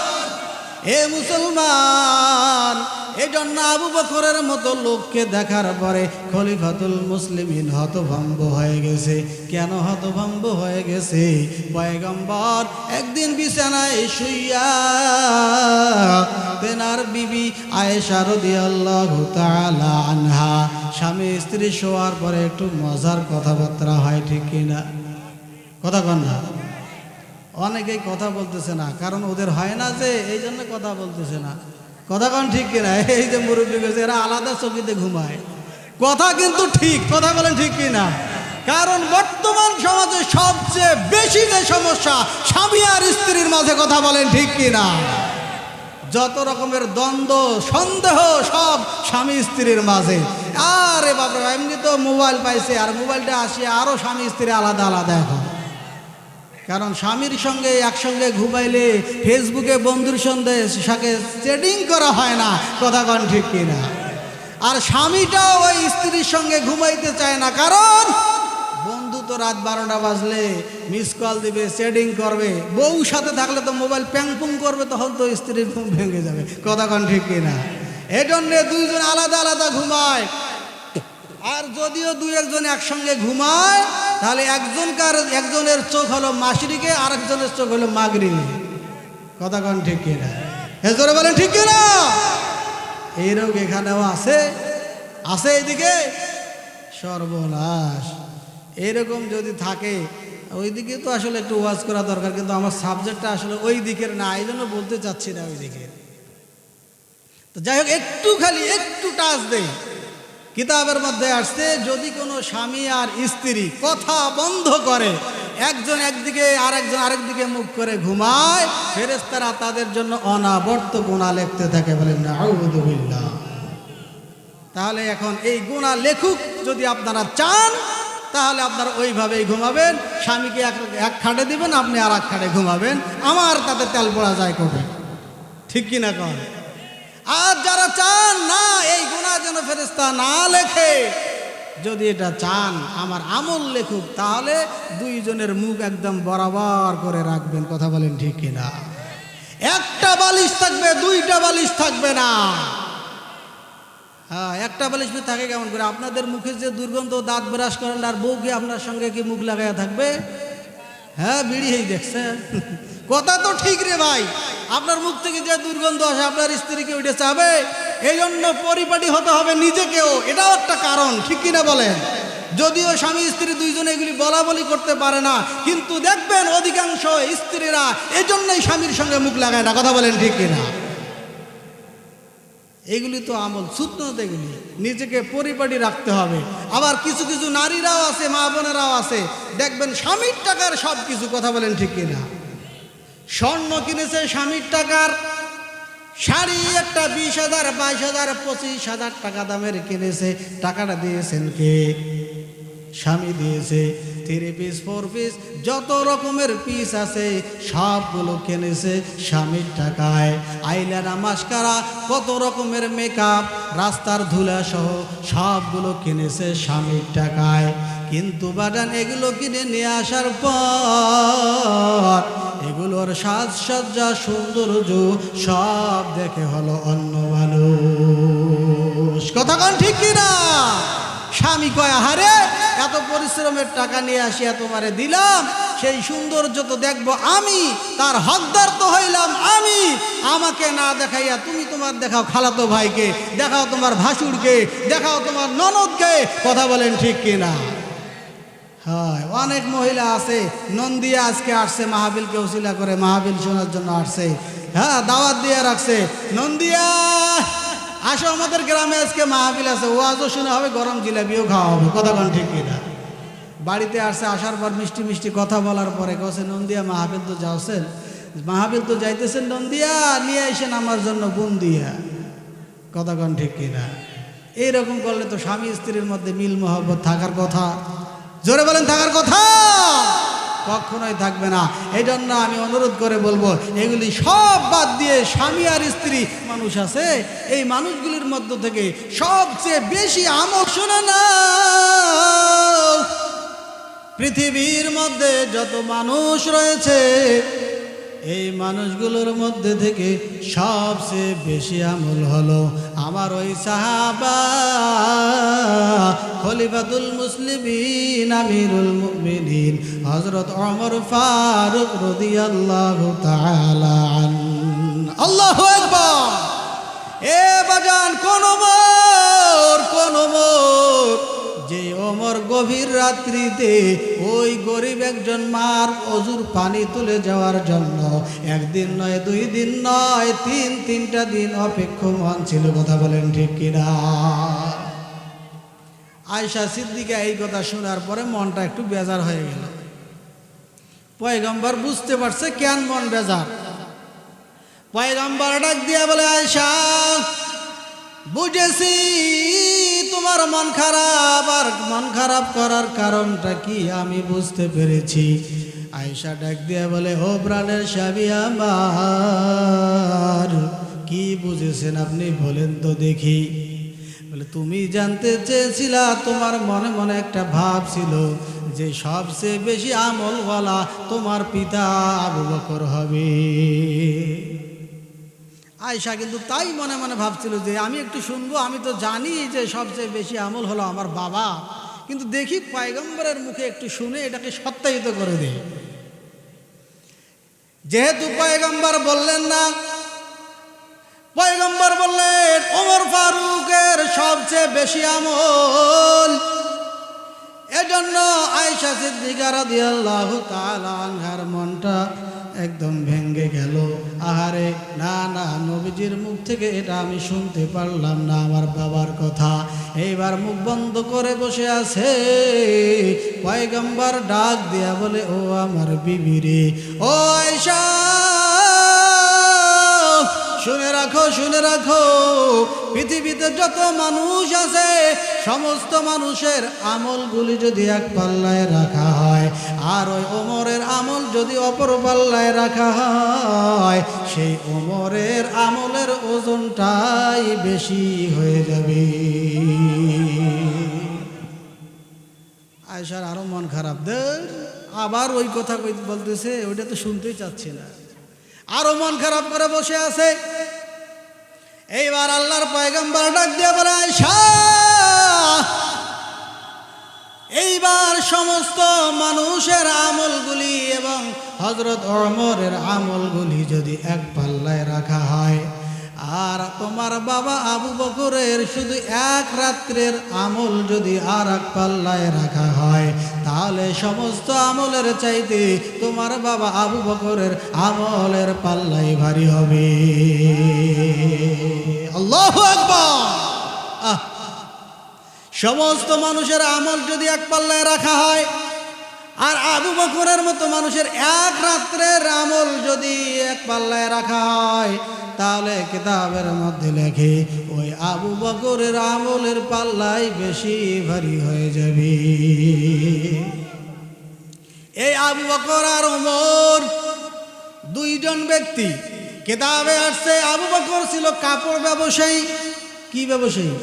এ মুসলমান, এই জন্য আবু বকরের মতো লোককে দেখার পরে খলিফাতুল মুসলিমিন হতভম্ব হয়ে গেছে। কেন হতভম্ব হয়ে গেছে? পয়গম্বর একদিন বিছানায় শুইয়া তেনার বিবি আয়েশা রাদিয়াল্লাহু তাআলা আনহা, স্বামী স্ত্রী শোয়ার পরে একটু মজার কথাবার্তা হয়, ঠিক কিনা? কথা কন না? অনেকেই কথা বলতেছে না, কারণ ওদের হয় না যে, এই জন্য কথা বলতেছে না। কথা কন ঠিক কিনা? এই যে মুরব্বী গেছে, এরা আলাদা চকিতে ঘুমায়। কথা কিন্তু ঠিক, কথা বলেন ঠিক কিনা? কারণ বর্তমান সমাজে সবচেয়ে বেশি যে সমস্যা, স্বামী আর স্ত্রীর মাঝে, কথা বলেন ঠিক কিনা? যত রকমের দ্বন্দ্ব সন্দেহ সব স্বামী স্ত্রীর মাঝে। আরে বাবা, এমনি তো মোবাইল পাইছে, আর মোবাইলটা আসিয়া আরো স্বামী স্ত্রী আলাদা আলাদা এখন। কারণ স্বামীর সঙ্গে একসঙ্গে ঘুমাইলে ফেসবুকে বন্ধুর সঙ্গে চ্যাটিং করা হয় না, কথা কন ঠিক কিনা? আর স্বামীটাও ওই স্ত্রীর সঙ্গে ঘুমাইতে চায় না, কারণ বন্ধু তো রাত 12টা বাজলে মিস কল দিবে, চ্যাটিং করবে। বউ সাথে থাকলে তো মোবাইল প্যাংপুং করবে, তখন তো স্ত্রীর ঘুম ভেঙে যাবে, কথা কন ঠিক কিনা? এজন্য দুইজন আলাদা আলাদা ঘুমায়। আর যদিও দুই একজন একসঙ্গে ঘুমায়, তাহলে একজনের চোখ হলো মাশরিকে, আর একজনের চোখ হলো মাগরিবে, কথা কন ঠিক কিনা? জোরে বলেন ঠিক কিনা? এই রোগ এখানেও আছে, আছে এইদিকে। সর্বনাশ! এরকম যদি থাকে, ওইদিকে তো আসলে একটু ওয়াজ করা দরকার, কিন্তু আমার সাবজেক্টটা আসলে ওই দিকের না, এই জন্য বলতে চাচ্ছি না ওই দিকে। তো যাই হোক, একটু খালি একটু টাচ দেই। কিতাবের মধ্যে আসছে, যদি কোনো স্বামী আর স্ত্রী কথা বন্ধ করে, একজন একদিকে আর একজন আরেকদিকে মুখ করে ঘুমায়, ফেরেশতারা তাদের জন্য অনাবর্ত গুনাহ লিখতে থাকে, বলেন আউযু বিল্লাহ। তাহলে এখন এই গুনাহ লেখুক যদি আপনারা চান, তাহলে আপনারা ওইভাবেই ঘুমাবেন। স্বামীকে এক খাটে দিবেন, আপনি আর এক খাটে ঘুমাবেন, আমার তাতে তেল পড়া যায় কবে, ঠিক কিনা কন? আর যারা চান না এই গুনাহ যেন ফেরেশতা না লেখে, যদি এটা চান আমার আমল লেখুক, তাহলে দুইজনের মুখ একদম বরাবর করে রাখবেন, কথা বলেন ঠিক কিনা? একটা বালিশ থাকবে, দুইটা বালিশ থাকবে না। হ্যাঁ, একটা বালিশ থাকে কেমন করে? আপনাদের মুখে যে দুর্গন্ধ, দাঁত ব্রাশ করেন, আর বউ কি আপনার সঙ্গে কি মুখ লাগাইয়া থাকবে? হ্যাঁ, বিড়ি হেই দেখছেন? কথা তো ঠিক রে ভাই, আপনার মুখ থেকে যে দুর্গন্ধ আসে, আপনার স্ত্রীকে ওইটা চাবে? এই জন্য পরিপাটি হতে হবে নিজেকেও, এটাও একটা কারণ, ঠিক কিনা বলেন? যদিও স্বামী স্ত্রী দুইজনে এগুলি বলা বলি করতে পারে না, কিন্তু দেখবেন অধিকাংশ স্ত্রীরা এই জন্যই স্বামীর সঙ্গে মুখ লাগায় না, কথা বলেন ঠিক কিনা? এগুলি তো আমল সুন্নাত, এগুলি নিজেকে পরিপাটি রাখতে হবে। আবার কিছু কিছু নারীরাও আছে, মা বোনেরাও আছে, দেখবেন স্বামীর টাকার সব কিছু, কথা বলেন ঠিক কিনা? স্বর্ণ কিনেছে স্বামীর টাকার, শাড়ি একটা 20,000, 22,000, 25,000 টাকা দামের কিনেছে, টাকাটা দিয়েছেন কে? স্বামী দিয়েছে। 3 পিস 4 পিস যত রকমের পিস আছে সবগুলো কিনেছে স্বামীর টাকায়। আইলানা, মাস্কারা, কত রকমের মেকআপ, রাস্তার ধুলা সহ সবগুলো কিনেছে স্বামীর টাকায়। কিন্তু বাজান এগুলো কিনে নিয়ে আসার পর এগুলোর সাজসজ্জা, সৌন্দর্য সব দেখে হলো অন্য মানুষ, কথা কোন ঠিক কিনা? স্বামী কয়, আহারে এত পরিশ্রমের টাকা নিয়ে আসিয়া তোমারে দিলাম, সেই সৌন্দর্য তো দেখবো আমি, তার হকদার তো হইলাম আমি। আমাকে না দেখাইয়া তুমি তোমার দেখাও খালাতো ভাইকে, দেখাও তোমার ভাসুরকে, দেখাও তোমার ননদকে। কথা বলেন ঠিক কিনা? হয়, অনেক মহিলা আছে। নন্দিয়া আজকে আসছে মাহফিলকে উসিলা করে, মাহফিল শোনার জন্য আসছে। হ্যাঁ, দাওয়াত দিয়ে রাখছে, নন্দিয়া আসো আমাদের গ্রামে আজকে মাহফিল আছে, ওয়াজও শোনা হবে, গরম জিলাপিও খাওয়া হবে। কথা বলেন ঠিক কিনা? বাড়িতে আসছে, আসার পর মিষ্টি মিষ্টি কথা বলার পরে কছে, নন্দিয়া মাহফিল তো যাওছেন, মাহফিল তো যাইতেছেন, নন্দিয়া নিয়ে আসেন আমার জন্য বুন্দিয়া। কথা কন ঠিক কিনা? এইরকম করলে তো স্বামী স্ত্রীর মধ্যে মিল মহব্বত থাকার কথা। জোরে বলেন থাকার কথা? কখনোই থাকবে না। এই জন্য আমি অনুরোধ করে বলবো, এগুলি সব বাদ দিয়ে স্বামী আর স্ত্রী মানুষ আছে, এই মানুষগুলির মধ্য থেকে সবচেয়ে বেশি আমল শুনে না, পৃথিবীর মধ্যে যত মানুষ রয়েছে এই মানুষগুলোর মধ্যে থেকে সবচেয়ে বেশি আমল হলো আমার ওই সাহাবা খলিফাতুল মুসলিমিন আমিরুল মুমিনিন হযরত ওমর ফারুক রাদিয়াল্লাহু তাআলা আনহু। আল্লাহু আকবার। এ বাজান, কোন ওমর যে ওমর গভীর রাত্রিতে ওই গরিব একজন মার অজুর পানি তুলে যাওয়ার জন্য একদিন নয়, 2 দিন নয়, 3টা দিন অপেক্ষমান ছিল। কথা বলেন ঠিক কিনা? আয়েশা সিদ্দিকা এই কথা শোনার পরে মনটা একটু বেজার হয়ে গেল। পয়গম্বর বুঝতে পারছে কেন মন বেজার। পয়গম্বর ডাক দিয়া বলে, আয়েশা বুঝেছি তোমার মন খারাপ, আর মন খারাপ করার কারণটা কি আমি বুঝতে পেরেছি। আয়েশা ডাক দিয়া বলে, ও প্রাণের স্বামী আমার, কি বুঝেছেন আপনি বলেন তো দেখি। বলে, তুমি জানতে চেয়েছিলা, তোমার মনে মনে একটা ভাব ছিল যে সবচেয়ে বেশি আমলওয়ালা তোমার পিতা আবু বকর হবে। আয়েশা কিন্তু তাই মনে মনে ভাবছিল যে আমি একটু শুনবো, আমি তো জানি যে সবচেয়ে বেশি আমল হলো আমার বাবা, কিন্তু দেখি পয়গম্বরের মুখে একটু শুনে এটাকে সত্যায়িত করে দেয়। যেহেতু পয়গম্বর বললেন না, পয়গম্বর বললেন ওমর ফারুকের সবচেয়ে বেশি আমল, এজন্য আয়েশা সিদ্দিকা রাদিয়াল্লাহু তাআলা আনহার মনটা একদম ভেঙে গেল। আহারে, না না, নবীজির মুখ থেকে এটা আমি শুনতে পারলাম না, আমার বাবার কথা। এইবার মুখ বন্ধ করে বসে আছে। পয়গম্বর ডাক দিয়া বলে, ও আমার বিবি রে, ও আয়েশা, শুনে রাখো, শুনে রাখো, পৃথিবীতে যত মানুষ আছে সমস্ত মানুষের আমলগুলি যদি এক পাল্লায় রাখা হয়, আর ওই ওমরের আমল যদি অপর পাল্লায় রাখা হয়, সেই ওমরের আমলের ওজনটাই বেশি হয়ে যাবে। আয়েশার আরো মন খারাপ, আবার ওই কথা বলতেছে, ওইটা তো শুনতেই চাচ্ছি না, আরো মন খারাপ করে বসে আছে। এইবার আল্লাহর পয়গম্বর ডাক দিয়ে বলে, আয়েশা, এইবার সমস্ত মানুষের আমলগুলি এবং হযরত ওমরের আমলগুলি যদি এক পাল্লায় রাখা হয়, আর তোমার বাবা আবু বকরের শুধু এক রাত্রের আমল যদি আর এক পাল্লায় রাখা হয়, তাহলে সমস্ত আমলের চাইতে তোমার বাবা আবু বকরের আমলের পাল্লাই ভারী হবে। আল্লাহু আকবার। সমস্ত মানুষের আমল যদি এক পাল্লায় রাখা হয়, আর আবু বকরের মতো মানুষের এক রাত্রের আমল যদি এক পাল্লায় রাখা হয়, তাহলে কিতাবের মধ্যে লেখে ওই আবু বকরের আমলের পাল্লাই বেশি ভারী হয়ে যাবে। এই আবু বকর আর ওমর 2 জন ব্যক্তি। কিতাবে আসছে আবু বকর ছিল কাপড় ব্যবসায়ী। কি ব্যবসায়ী?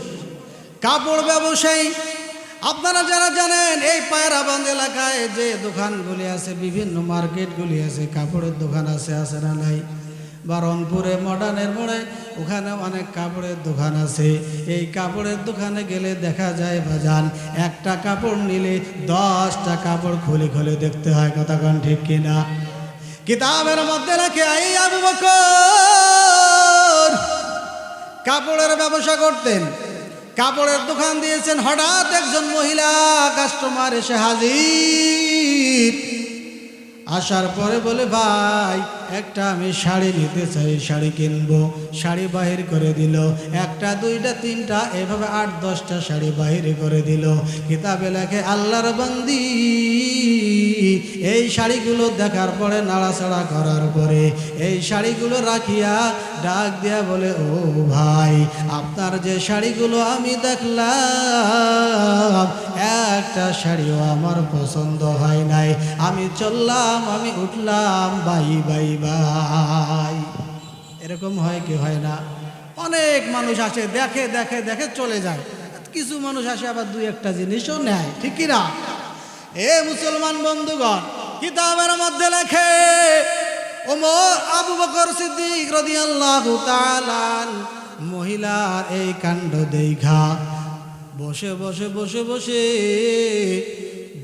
কাপড় ব্যবসায়ী। আপনারা যারা জানেন এই পায়রাবান্ধ এলাকায় যে দোকানগুলি আছে, বিভিন্ন মার্কেটগুলি আছে, কাপড়ের দোকান আছে, আছে না নাই? বা রংপুরে মডার্নের মোড়ে ওখানে অনেক কাপড়ের দোকান আছে। এই কাপড়ের দোকানে গেলে দেখা যায় বাজান, একটা কাপড় নিলে 10টা কাপড় খুলে খুলে দেখতে হয়। কথা কোন ঠিক কিনা? কিতাবের মধ্যে রাখে এই আবু বকর কাপড়ের ব্যবসা করতেন, কাপড়ের দোকান দিয়েছেন। হঠাৎ একজন মহিলা কাস্টমার এসে হাজির। আসার পরে বলে, ভাই একটা আমি শাড়ি নিতে চাই, শাড়ি কিনবো। শাড়ি বাহির করে দিল, একটা দুইটা তিনটা এভাবে 8-10টা শাড়ি বাহির করে দিল। কিতাবে লেখে আল্লাহর বান্দি এই শাড়িগুলো দেখার পরে নাড়াচাড়া করার পরে এই শাড়িগুলো রাখিয়া ডাক দিয়া বলে, ও ভাই আপনার যে শাড়িগুলো আমি দেখলাম একটা শাড়িও আমার পছন্দ হয় নাই, আমি চললাম, আমি উঠলাম, বাই বাই বাই। এরকম হয় কি হয় না? অনেক মানুষ আসে, দেখে দেখে দেখে চলে যায়। কিছু মানুষ আসে আবার দুই একটা জিনিসও নেয়, ঠিক কিনা? এ মুসলমান বন্ধুগণ, কিতাবের মধ্যে লেখে ওমর আবু বকর সিদ্দিক রাদিয়াল্লাহু তাআলা মহিলার এই কাণ্ড দেখা বসে বসে বসে বসে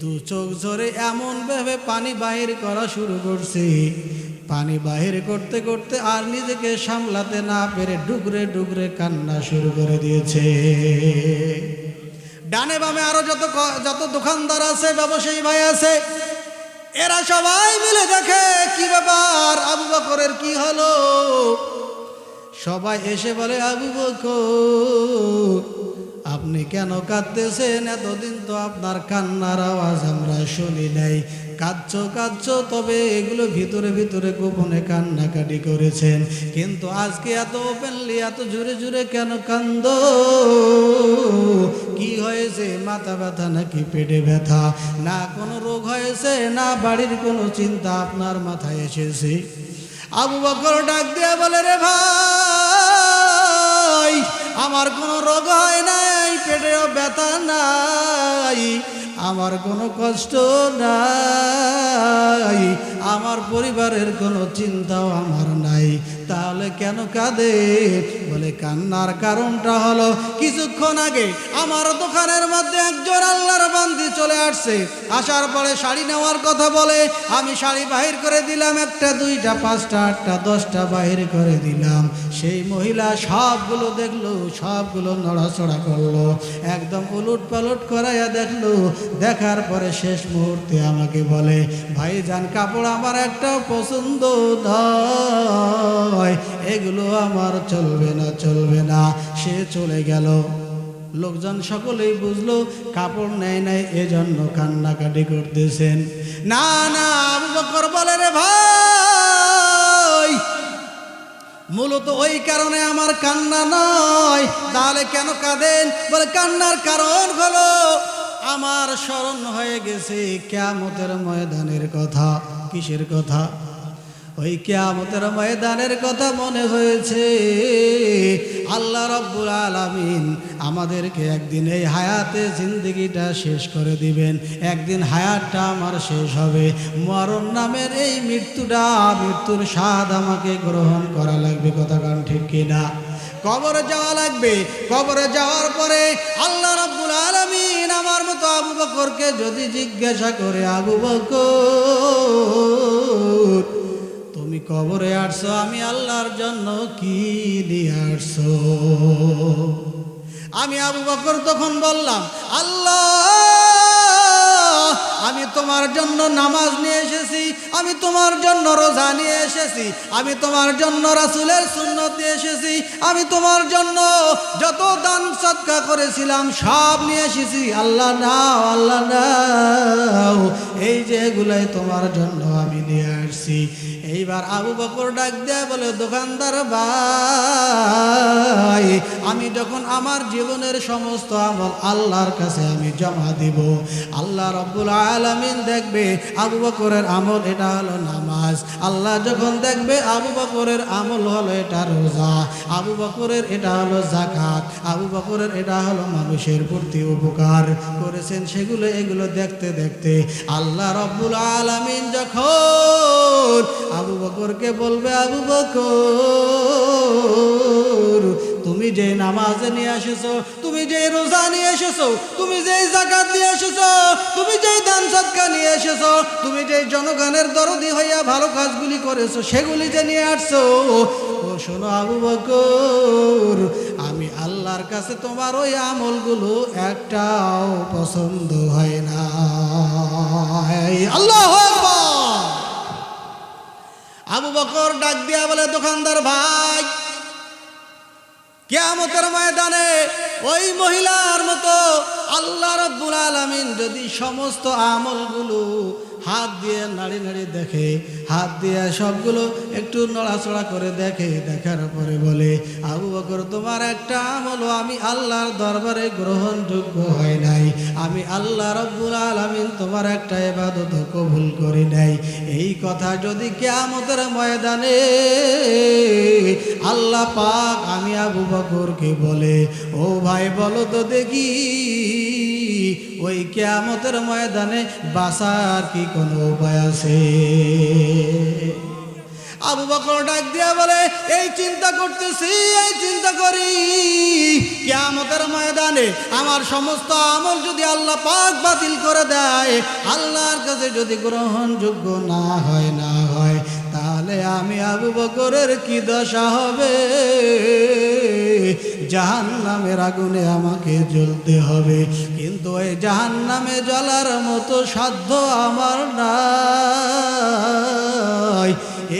দু চোখ ঝরে এমন ভাবে পানি বাহির করা শুরু করছে। পানি বাহির করতে করতে আর নিজেকে সামলাতে না পেরে ডুগরে ডুগরে কান্না শুরু করে দিয়েছে। ডানে বামে আরো যত দোকানদার আছে, ব্যবসায়ী ভাই আছে, এরা সবাই মিলে দেখে কি ব্যাপার, আবু বকরের কি হলো। সবাই এসে বলে, আবু বকর আপনি কেন কাঁদতেছেন? এতদিন তো আপনার কান্নার আওয়াজ আমরা শুনি নাই। কাঁদছো কাঁদছো, তবে এগুলো ভিতরে ভিতরে গোপনে কান্নাকাটি করেছেন, কিন্তু আজকে এত ওপেনলি এত জোরে জোরে কেন কান্দো? কি হয়েছে? মাথা ব্যথা নাকি পেটে ব্যথা? না কোনো রোগ হয়েছে, না বাড়ির কোনো চিন্তা আপনার মাথায় এসেছে? আবু বকর ডাক দিয়া বলে, রে ভাই আমার কোনো রোগ হয় নাই, পেটেও ব্যথা নাই, আমার কোনো কষ্ট নাই, আমার পরিবারের কোনো চিন্তাও আমার নাই, তাহলে কেন কাঁদে? বলে কান্নার কারণটা হলো কিছুক্ষণ আগে আমার দোকানের মধ্যে একজন আল্লাহর বান্দি চলে আসছে। আসার পরে শাড়ি নেওয়ার কথা বলে, আমি শাড়ি বাহির করে দিলাম, একটা দুইটা পাঁচটা আটটা 10টা বাহির করে দিলাম। সেই মহিলা সবগুলো দেখলো, সবগুলো নড়াচড়া করলো, একদম উলট পালট করাইয়া দেখলো। দেখার পরে শেষ মুহূর্তে আমাকে বলে, ভাইজান কাপড় আমার একটা পছন্দ নয়, এগুলো আমার চলবে না চলবে না। সে চলে গেল। লোকজন সকলেই বুঝলো কাপড় নেয় নাই, এজন্য কান্নাকাটি করতেছেন। না না, আবু বকর বলে, রে ভাই মূলত ওই কারণে আমার কান্না নয়। তাহলে কেন কাঁদেন? বলে কান্নার কারণ হলো আমার স্মরণ হয়ে গেছে কিয়ামতের ময়দানের কথা। কিসের কথা? ওই কিয়ামতের ময়দানের কথা মনে হয়েছে। আল্লাহ রাব্বুল আলামিন আমাদেরকে একদিন এই হায়াতে জিন্দেগিটা শেষ করে দিবেন, একদিন হায়াতটা আমার শেষ হবে। মরণ নামের এই মৃত্যুর স্বাদ আমাকে গ্রহণ করা লাগবে। কথা কান ঠিক কিনা? কবরে যাওয়া লাগবে। কবরে যাওয়ার পরে আল্লাহ রাব্বুল আলামিন আমার মতো আবু বকরকে যদি জিজ্ঞাসা করে, আবু বকর তুমি কবরে আসছো, আমি আল্লাহর জন্য কি নিয়ে আসছো? আমি আবু বকর তখন বললাম, আল্লাহ আমি তোমার জন্য নামাজ নিয়ে এসেছি, আমি তোমার জন্য রোজা নিয়ে এসেছি, আমি তোমার জন্য রাসূলের সুন্নত নিয়ে এসেছি, আমি তোমার জন্য যত দান সদকা করেছিলাম সব নিয়ে এসেছি। আল্লাহ নাও, আল্লাহ নাও, এই যে এগুলাই তোমার জন্য আমি নিয়ে আসছি। এইবার আবু বকর ডাক দেয়া বলে, দোকানদার ভাই আমি যখন আমার জীবনের সমস্ত আমল আল্লাহর কাছে আমি জমা দিব, আল্লাহ রাব্বুল আলামিন দেখবে আবু বকরের আমল এটা হলো নামাজ, আল্লাহ যখন দেখবে আবু বকরের আমল হলো এটা রোজা, আবু বকরের এটা হলো যাকাত, আবু বকরের এটা হলো মানুষের প্রতি উপকার করেছেন, এগুলো দেখতে দেখতে আল্লাহ রব্বুল আলামিন যখন আবু বকরকে বলবে, আবু বকর তুমি যে নামাজ নিয়ে এসেছো, তুমি যে রোজা নিয়ে এসেছো, তুমি যে যাকাত নিয়ে এসেছো, তুমি যে দান সদকা নিয়ে এসেছো, তুমি যে জনগণের দরদি হইয়া ভালো কাজগুলি করেছো, সেগুলি যে নিয়ে আসছো, ও শোনো আবু বকর, আমি আল্লাহর কাছে তোমার ওই আমলগুলো একটাও পছন্দ হয় না। আল্লাহু আকবার। আবু বকর ডাক দিয়া বলে, দোকানদার ভাই, কিয়ামতের ময়দানে ওই মহিলার মতো আল্লাহ রাব্বুল আলামিন যদি সমস্ত আমলগুলো হাত দিয়ে নাড়ি নাড়ি দেখে, হাত দিয়ে সবগুলো একটু নড়াচড়া করে দেখে, দেখার পরে বলে, আবু বকর তোমার একটা আমলও আমি আল্লাহর দরবারে গ্রহণযোগ্য হয় নাই, আমি আল্লাহ রাব্বুল আলামিন তোমার একটা ইবাদত কবুল করি নাই, এই কথা যদি কিয়ামতের ময়দানে আল্লাহ পাক আমি আবু বকরকে বলে, ও ভাই বলো তো দেখি ওই কিয়ামতের ময়দানে বাঁচার কি কোনো উপায় আছে? আবু বকর ডাক দিয়া বলে, এই চিন্তা করতেছি, এই চিন্তা করি, কিয়ামতের ময়দানে আমার সমস্ত আমল যদি আল্লাহ পাক বাতিল করে দেয়, আল্লাহর কাছে যদি গ্রহণযোগ্য না হয়, তাহলে আমি আবু বকরের কি দশা হবে? জাহান্নামের আগুনে আমাকে জ্বলতে হবে, কিন্তু এই জাহান্নামে জ্বলার মতো সাধ্য আমার নাই।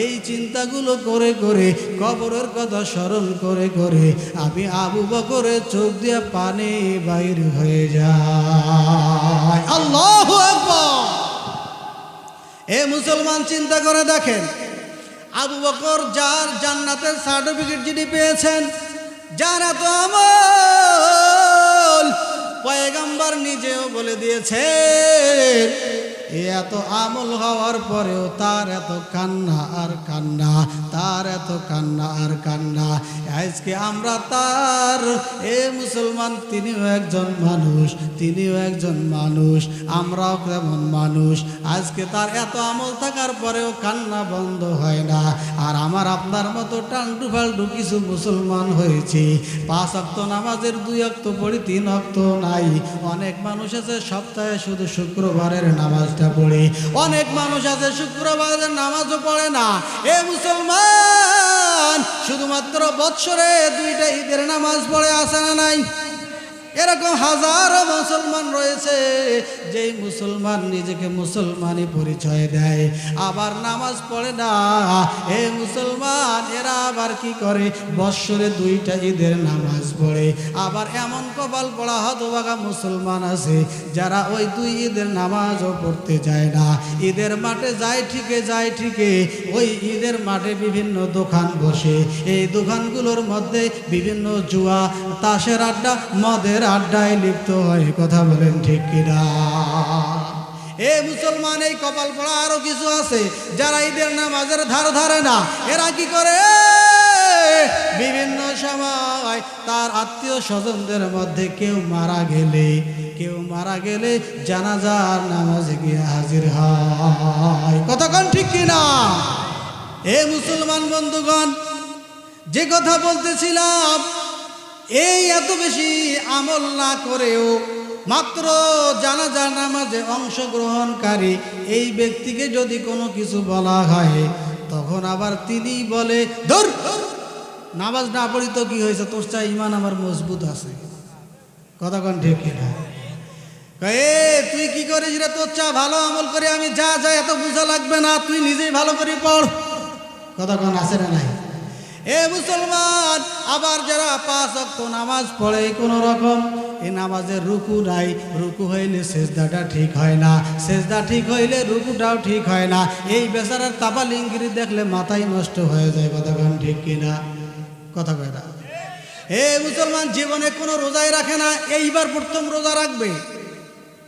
এই চিন্তাগুলো করে করে, কবরের কথা স্মরণ করে করে আমি আবু বকরের চোখ দিয়ে পানি বাইর হয়ে যায়। আল্লাহু আকবার। এ মুসলমান, চিন্তা করে দেখেন, আবু বকর যার জান্নাতের সার্টিফিকেট যিনি পেয়েছেন, যার এত আমল, পয়গম্বর নিজেও বলে দিয়েছেন, এত আমল হওয়ার পরেও তার এত কান্না আর কান্না, তার এত কান্না আর কান্না। আজকে আমরা তার, এ মুসলমান, তিনিও একজন মানুষ, তিনিও একজন মানুষ, আমরাও তেমন মানুষ। আজকে তার এত আমল থাকার পরেও কান্না বন্ধ হয় না। আর আমার আপনার মতো টান্ডু ফাল্টু কিছু মুসলমান হয়েছে, 5 ওয়াক্ত নামাজের 2 ওয়াক্ত পড়ি, 3 ওয়াক্ত নাই। অনেক মানুষ আছে সপ্তাহে শুধু শুক্রবারের নামাজটা পড়ে, অনেক মানুষ আছে শুক্রবারের নামাজও পড়ে না। এ মুসলমান, শুধুমাত্র বৎসরে 2টা ঈদের নামাজ পড়ে, আছে না নাই? এরকম হাজারো মুসলমান রয়েছে, যেই মুসলমান নিজেকে মুসলমানই পরিচয় দেয়, আবার নামাজ পড়ে না। এ মুসলমান, এরা আবার কি করে? বৎসরে 2টা ঈদের নামাজ পড়ে। আবার এমন কপাল পড়া হতভাগা মুসলমান আছে, যারা ওই 2 ঈদের নামাজও পড়তে যায় না। ঈদের মাঠে যায় ঠিকই, ওই ঈদের মাঠে বিভিন্ন দোকান বসে, এই দোকানগুলোর মধ্যে বিভিন্ন জুয়া, তাসের আড্ডা, মদের আড্ডায় লিপ্ত হয়। কথা বলেন ঠিক কিনা? এ মুসলমান, এই কপাল পড়া আরো কিছু আছে, যারা ঈদের নামাজের ধারে না। এরা কি করে? বিভিন্ন সময় তার আত্মীয় স্বজনদের মধ্যে কেউ মারা গেলে জানাজার নামাজে গিয়ে হাজির হয়। কথা কোন ঠিক কিনা? এ মুসলমান বন্ধুগণ, যে কথা বলতেছিলাম, এই এত বেশি আমল না করেও মাত্র জানাজা নামাজে অংশগ্রহণকারী এই ব্যক্তিকে যদি কোনো কিছু বলা হয়, তখন আবার তিনি বলে, ধর, নামাজ না পড়ি তো কি হয়েছে, তোর চাই ইমান আমার মজবুত আছে। কথা কোন ঠিক কিনা? তুই কি করিস রে? তোর চা ভালো আমল করে আমি যা এত বোঝা লাগবে না, তুই নিজেই ভালো করে পড়। কথা কোন আছে না নাই? এ মুসলমান, আবার যারা 5 ওয়াক্ত নামাজ পড়ে কোনো রকম, এই নামাজের রুকু নাই, রুকু হইলে সেজদাটা ঠিক হয় না, সেজদা ঠিক হইলে রুকুটাও ঠিক হয় না। এই বেচারার তাবালিঙ্গিরি দেখলে মাথাই নষ্ট হয়ে যায়। কথা কোন ঠিক কিনা? কথা কয় না? এ মুসলমান, জীবনে কোনো রোজাই রাখে না, এইবার প্রথম রোজা রাখবে।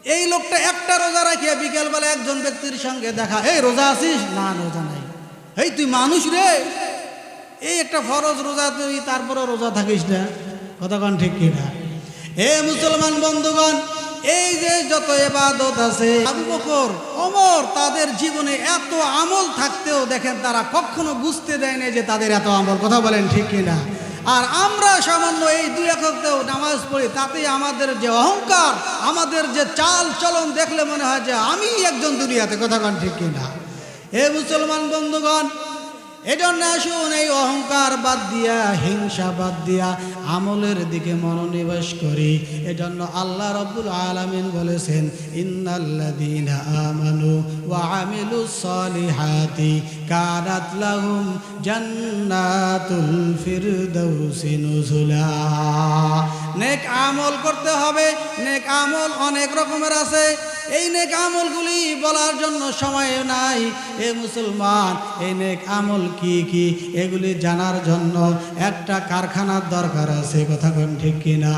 এই লোকটা একটা রোজা রাখিয়া বিকেলবেলা একজন ব্যক্তির সঙ্গে দেখা, এই রোজা আছিস? না রোজা নাই। এই তুই মানুষ রে, এই একটা ফরজ রোজা তুই তারপরে রোজা থাকিস না, কতক্ষণ ঠিক কিনা? এ মুসলমান বন্ধুগণ, এই যে যত ইবাদত আছে, আবু বকর, ওমর, তাদের জীবনে এত আমল থাকতেও দেখেন তারা কখনো বুঝতে দেয় না যে তাদের এত আমল, কথা বলেন ঠিক কিনা? আর আমরা সামান্য এই দুই একতেও নামাজ পড়ি, তাতেই আমাদের যে অহংকার, আমাদের যে চাল চলন দেখলে মনে হয় যে আমি একজন দুনিয়াতে, কথা বলেন ঠিক কিনা? এ মুসলমান বন্ধুগণ, এজন্য আসুন এই অহংকার বাদ দিয়া, হিংসা বাদ দিয়া আমলের দিকে মনোনিবেশ করি। এজন্য আল্লাহ রাব্বুল আলামিন বলেছেন, ইন্নাল্লাযীনা আমানু ওয়া আমিলুস সালিহাতি কানাত লাহুম জান্নাতুল ফিরদাউসি নুজুলা। নেক আমল করতে হবে। নেক আমল অনেক রকমের আছে, এই নেক আমলগুলি বলার জন্য সময় নাই। এ মুসলমান, এই নেক আমল কি কি এগুলি জানার জন্য একটা কারখানার দরকার আছে, কথা কোন ঠিক কিনা?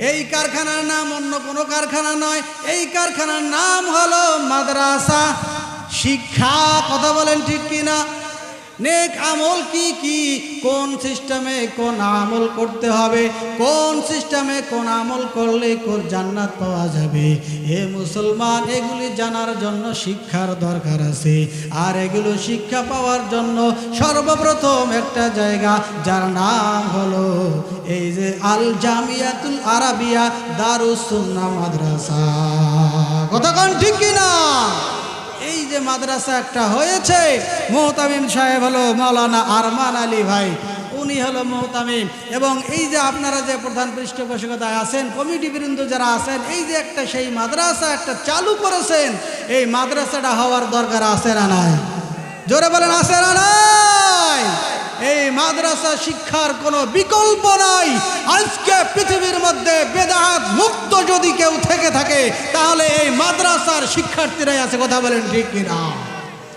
এই কারখানার নাম অন্য কোনো কারখানা নয়, এই কারখানার নাম হলো মাদ্রাসা, শিক্ষা, কথা বলেন ঠিক কিনা? নেক আমল কি কি, কোন সিস্টেমে কোন আমল করতে হবে, কোন সিস্টেমে কোন আমল করলে কোন জান্নাত পাওয়া যাবে, এ মুসলমান এগুলি জানার জন্য শিক্ষার দরকার আছে। আর এগুলো শিক্ষা পাওয়ার জন্য সর্বপ্রথম একটা জায়গা, যার নাম হলো এই যে আল জামিয়াতুল আরাবিয়া দারুস সুন্নাহ মাদ্রাসা, কথা কোন ঠিক কিনা? এই যে মাদ্রাসা একটা হয়েছে, মুহতামিম সাহেব হলো মাওলানা আরমান আলী ভাই, উনি হলো মুহতামিম। এবং এই যে আপনারা যে প্রধান পৃষ্ঠপোষকতায় আছেন, কমিটি বৃন্দ যারা আছেন, এই যে একটা সেই মাদ্রাসা একটা চালু করেছেন, এই মাদ্রাসাটা হওয়ার দরকার আছে না নাই? জোরে বলেন, আছে না নাই? এই মাদ্রাসা শিক্ষার কোনো বিকল্প নাই। আজকে পৃথিবীর মধ্যে বেদাত মুক্ত যদি কেউ থেকে থাকে, তাহলে এই মাদ্রাসার শিক্ষার্থীরাই আছে, কথা বলেন ঠিক কিনা?